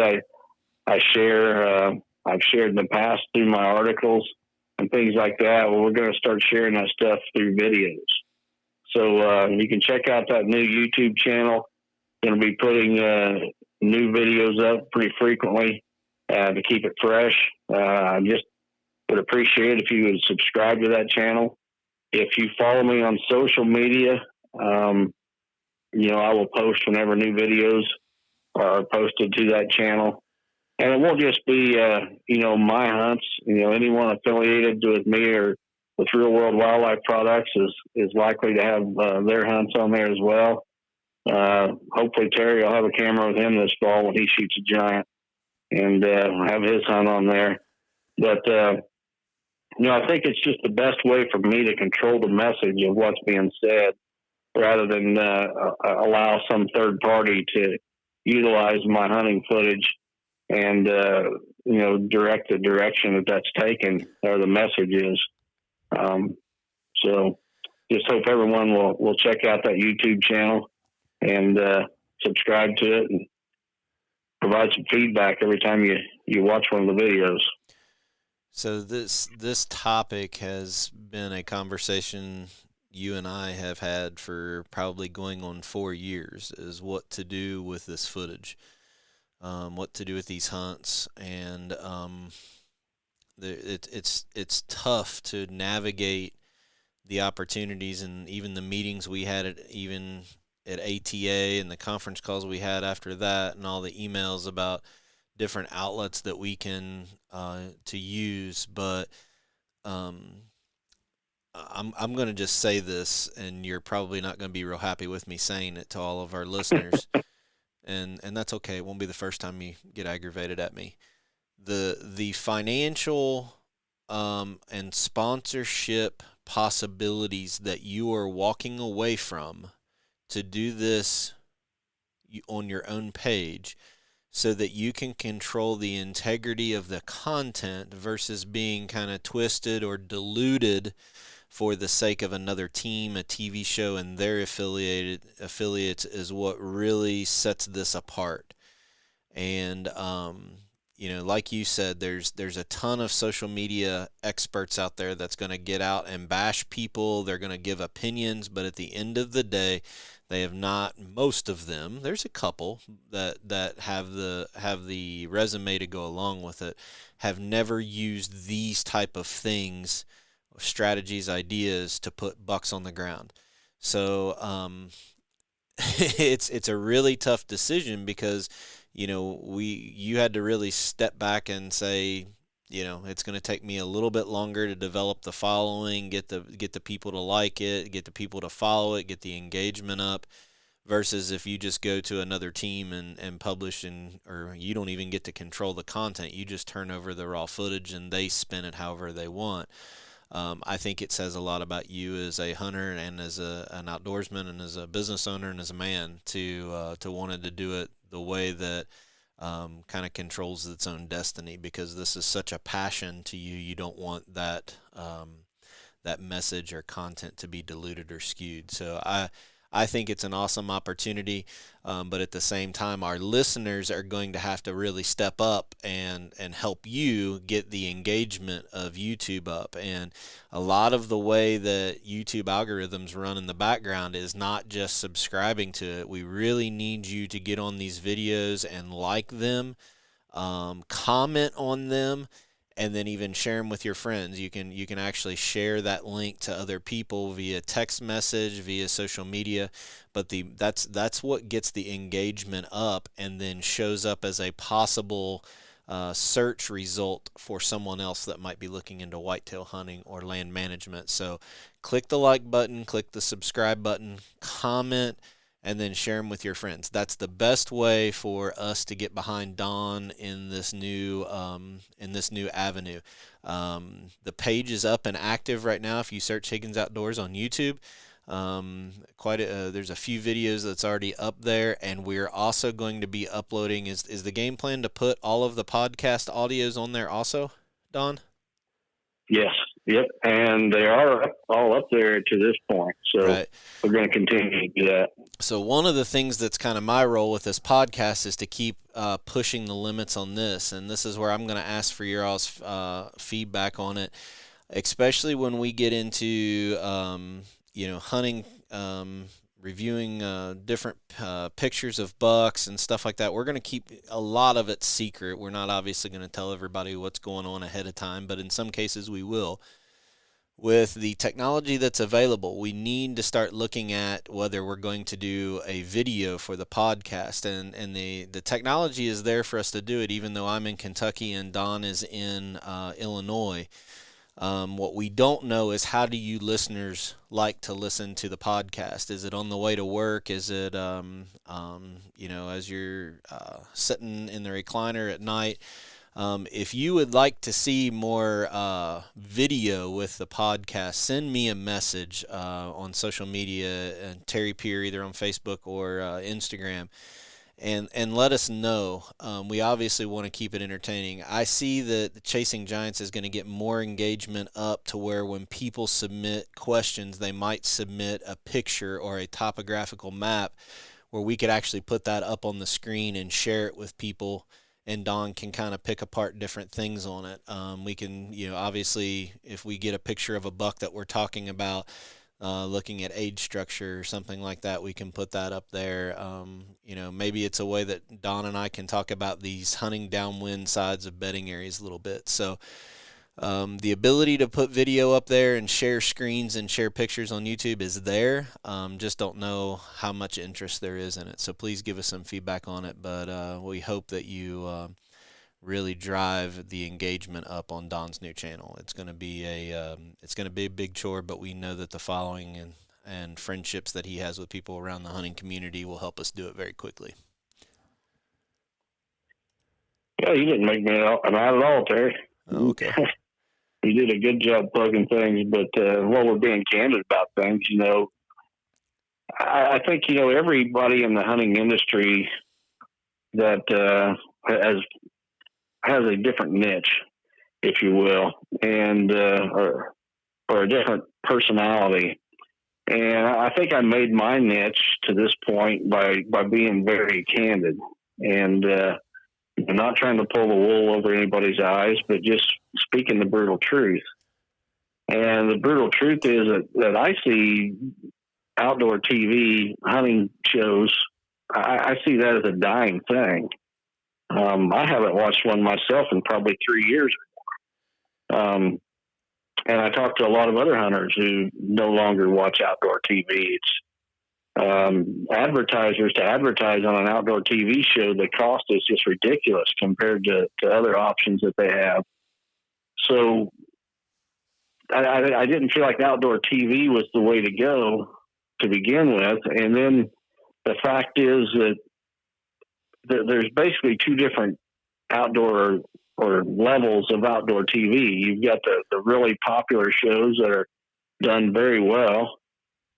I share, I've shared in the past through my articles and things like that. Well, we're going to start sharing that stuff through videos. So you can check out that new YouTube channel. Going to be putting new videos up pretty frequently to keep it fresh. I just would appreciate if you would subscribe to that channel. If you follow me on social media, I will post whenever new videos are posted to that channel. And it won't just be, my hunts. Anyone affiliated with me or with Real World Wildlife Products is likely to have their hunts on there as well. Hopefully Terry will have a camera with him this fall when he shoots a giant and have his hunt on there. But, I think it's just the best way for me to control the message of what's being said rather than allow some third party to utilize my hunting footage and, direct the direction that's taken or the message is. So just hope everyone will check out that YouTube channel and subscribe to it and provide some feedback every time you watch one of the videos. So this topic has been a conversation you and I have had for probably going on 4 years, is what to do with this footage. what to do with these hunts, and it's tough to navigate the opportunities and even the meetings we had at ATA and the conference calls we had after that, and all the emails about different outlets that we can to use. But I'm going to just say this, and you're probably not going to be real happy with me saying it to all of our listeners, and that's okay. It won't be the first time you get aggravated at me. The financial and sponsorship possibilities that you are walking away from to do this on your own page, so that you can control the integrity of the content versus being kind of twisted or diluted for the sake of another team, a TV show, and their affiliates, is what really sets this apart. And like you said, there's a ton of social media experts out there that's going to get out and bash people. They're going to give opinions, but at the end of the day, they have not. Most of them, there's a couple that have the resume to go along with it, have never used these type of things, strategies, ideas to put bucks on the ground. So it's a really tough decision, because you had to really step back and say, it's going to take me a little bit longer to develop the following, get the people to like it, get the people to follow it, get the engagement up, versus if you just go to another team and publish, or you don't even get to control the content. You just turn over the raw footage and they spin it however they want. I think it says a lot about you as a hunter and as an outdoorsman and as a business owner and as a man to wanted to do it the way that kind of controls its own destiny, because this is such a passion to you. You don't want that that message or content to be diluted or skewed. So I think it's an awesome opportunity, but at the same time, our listeners are going to have to really step up and help you get the engagement of YouTube up. And a lot of the way that YouTube algorithms run in the background is not just subscribing to it. We really need you to get on these videos and like them, comment on them, and then even share them with your friends. You can actually share that link to other people via text message, via social media. But that's what gets the engagement up, and then shows up as a possible search result for someone else that might be looking into whitetail hunting or land management. So click the like button, click the subscribe button, comment, and then share them with your friends. That's the best way for us to get behind Don in this new avenue. The page is up and active right now. If you search Higgins Outdoors on YouTube, there's a few videos that's already up there, and we're also going to be uploading. Is the game plan to put all of the podcast audios on there also, Don? Yes. Yep. And they are all up there to this point. So right. We're going to continue to do that. So one of the things that's kind of my role with this podcast is to keep pushing the limits on this. And this is where I'm going to ask for your all's feedback on it, especially when we get into, hunting, reviewing different pictures of bucks and stuff like that. We're going to keep a lot of it secret. We're not obviously going to tell everybody what's going on ahead of time, but in some cases we will. With the technology that's available, we need to start looking at whether we're going to do a video for the podcast. And the technology is there for us to do it, even though I'm in Kentucky and Don is in Illinois. What we don't know is, how do you listeners like to listen to the podcast? Is it on the way to work? Is it, as you're sitting in the recliner at night? If you would like to see more video with the podcast, send me a message on social media, Terry Peer, either on Facebook or Instagram, and let us know. We obviously want to keep it entertaining. I see that the Chasing Giants is going to get more engagement up to where when people submit questions, they might submit a picture or a topographical map where we could actually put that up on the screen and share it with people, and Don can kind of pick apart different things on it. We can, obviously, if we get a picture of a buck that we're talking about, looking at age structure or something like that, we can put that up there. Maybe it's a way that Don and I can talk about these hunting downwind sides of bedding areas a little bit. So the ability to put video up there and share screens and share pictures on YouTube is there. Just don't know how much interest there is in it. So please give us some feedback on it. But we hope that you really drive the engagement up on Don's new channel. It's going to be a big chore, but we know that the following and friendships that he has with people around the hunting community will help us do it very quickly. Yeah, you didn't make me mad at all, Terry. Oh, okay. You did a good job plugging things, but while we're being candid about things, I think, everybody in the hunting industry that has a different niche, if you will, and or a different personality. And I think I made my niche to this point by being very candid and not trying to pull the wool over anybody's eyes, but just speaking the brutal truth. And the brutal truth is that I see outdoor TV hunting shows, I see that as a dying thing. I haven't watched one myself in probably 3 years. And I talked to a lot of other hunters who no longer watch outdoor TV. It's advertisers to advertise on an outdoor TV show. The cost is just ridiculous compared to other options that they have. So I didn't feel like outdoor TV was the way to go to begin with. And then the fact is that there's basically two different outdoor or levels of outdoor TV. You've got the really popular shows that are done very well,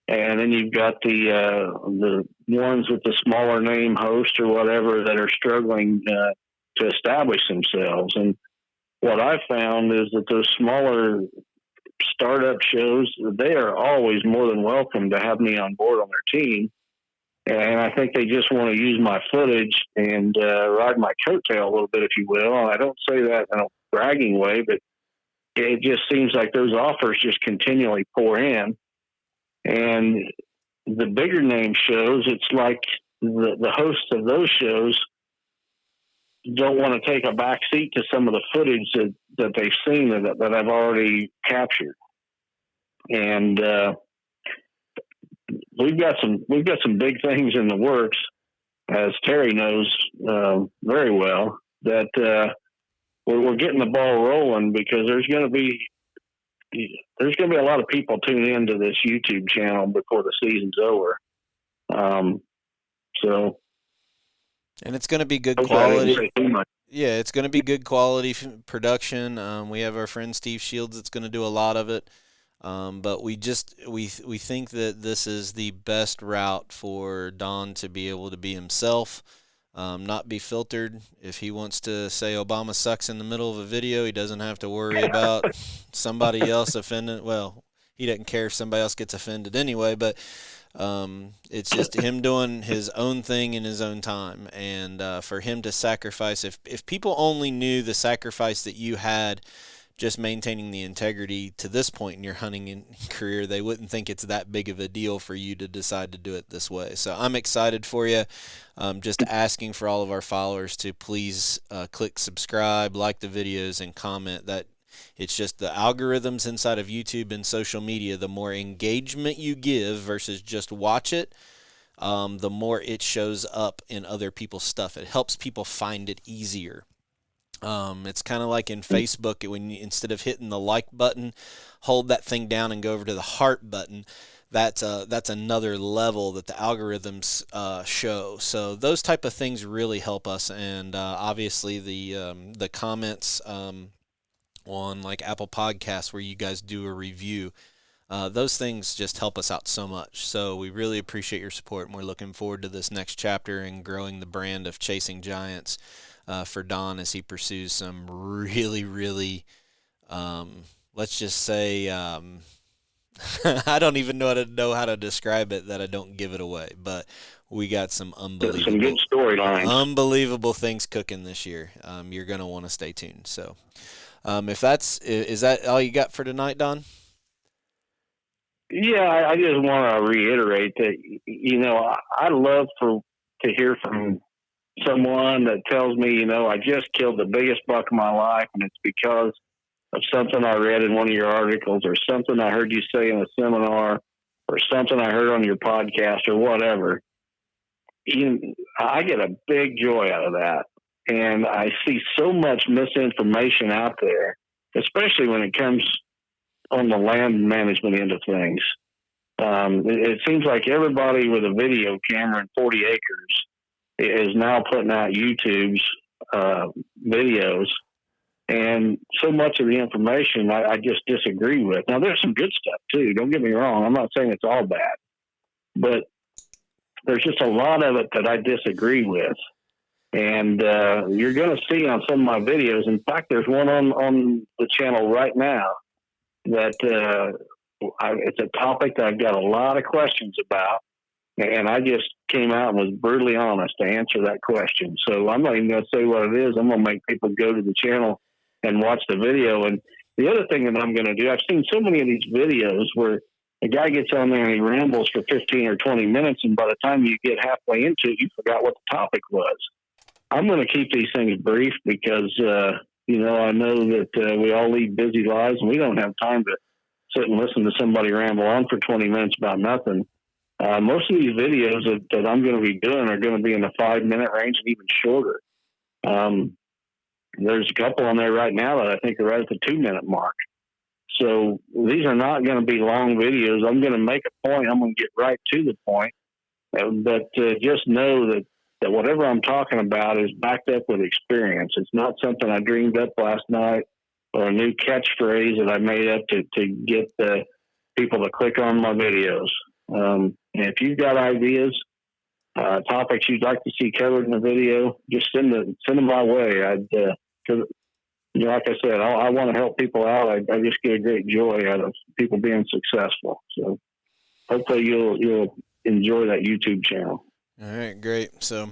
and then you've got the ones with the smaller name host or whatever that are struggling to establish themselves. And what I've found is that those smaller startup shows, they are always more than welcome to have me on board on their team. And I think they just want to use my footage and ride my coattail a little bit, if you will. I don't say that in a bragging way, but it just seems like those offers just continually pour in. And the bigger name shows, it's like the hosts of those shows don't want to take a back seat to some of the footage that they've seen that I've already captured. And we've got some big things in the works, as Terry knows very well, that we're getting the ball rolling, because there's going to be a lot of people tuning into this YouTube channel before the season's over. And it's going to be good quality. Yeah, it's going to be good quality production. We have our friend Steve Shields that's going to do a lot of it. But we think that this is the best route for Don to be able to be himself, not be filtered. If he wants to say Obama sucks in the middle of a video, he doesn't have to worry about somebody else offending. Well, he doesn't care if somebody else gets offended anyway, but it's just him doing his own thing in his own time. And for him to sacrifice, if people only knew the sacrifice that you had just maintaining the integrity to this point in your hunting career, they wouldn't think it's that big of a deal for you to decide to do it this way. So I'm excited for you. Just asking for all of our followers to please click subscribe, like the videos, and comment. That it's just the algorithms inside of YouTube and social media. The more engagement you give versus just watch it, the more it shows up in other people's stuff. It helps people find it easier. It's kind of like in Facebook, when you, instead of hitting the like button, hold that thing down and go over to the heart button. That's another level that the algorithms show. So those type of things really help us. And obviously the comments on like Apple Podcasts, where you guys do a review, those things just help us out so much. So we really appreciate your support, and we're looking forward to this next chapter and growing the brand of Chasing Giants for Don as he pursues some really, really, let's just say, I don't even know how to describe it that I don't give it away, but we got some good storylines, unbelievable things cooking this year. You're going to want to stay tuned. So is that all you got for tonight, Don? Yeah, I just want to reiterate that, I love to hear from someone that tells me, I just killed the biggest buck of my life, and it's because of something I read in one of your articles, or something I heard you say in a seminar, or something I heard on your podcast, or whatever. I get a big joy out of that. And I see so much misinformation out there, especially when it comes on the land management end of things. It seems like everybody with a video camera and 40 acres is now putting out YouTube's videos. And so much of the information I just disagree with. Now, there's some good stuff, too. Don't get me wrong. I'm not saying it's all bad. But there's just a lot of it that I disagree with. And you're going to see on some of my videos. In fact, there's one on the channel right now that it's a topic that I've got a lot of questions about. And I just came out and was brutally honest to answer that question. So I'm not even going to say what it is. I'm going to make people go to the channel and watch the video. And the other thing that I'm going to do, I've seen so many of these videos where a guy gets on there and he rambles for 15 or 20 minutes. And by the time you get halfway into it, you forgot what the topic was. I'm going to keep these things brief because, I know that we all lead busy lives and we don't have time to sit and listen to somebody ramble on for 20 minutes about nothing. Most of these videos that I'm going to be doing are going to be in the 5-minute range and even shorter. There's a couple on there right now that I think are right at the 2-minute mark. So these are not going to be long videos. I'm going to make a point. I'm going to get right to the point. But just know that whatever I'm talking about is backed up with experience. It's not something I dreamed up last night or a new catchphrase that I made up to get the people to click on my videos. And if you've got ideas, topics you'd like to see covered in the video, just send them my way. Cause, like I said, I want to help people out. I just get a great joy out of people being successful. So hopefully you'll enjoy that YouTube channel. All right, great. So,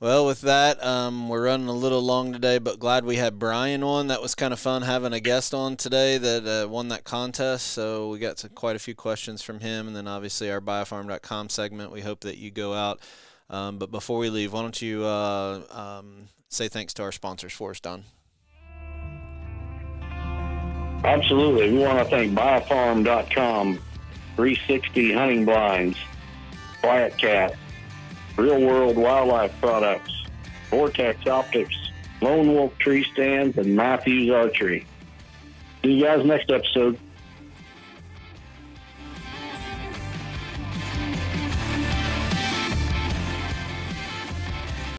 well, with that, we're running a little long today, but glad we had Bryan on. That was kind of fun having a guest on today that won that contest. So we got quite a few questions from him, and then obviously our biofarm.com segment. We hope that you go out. But before we leave, why don't you say thanks to our sponsors for us, Don? Absolutely. We want to thank biofarm.com, 360 Hunting Blinds, Quiet Cat, Real World Wildlife Products, Vortex Optics, Lone Wolf Tree Stands, and Matthews Archery. See you guys next episode.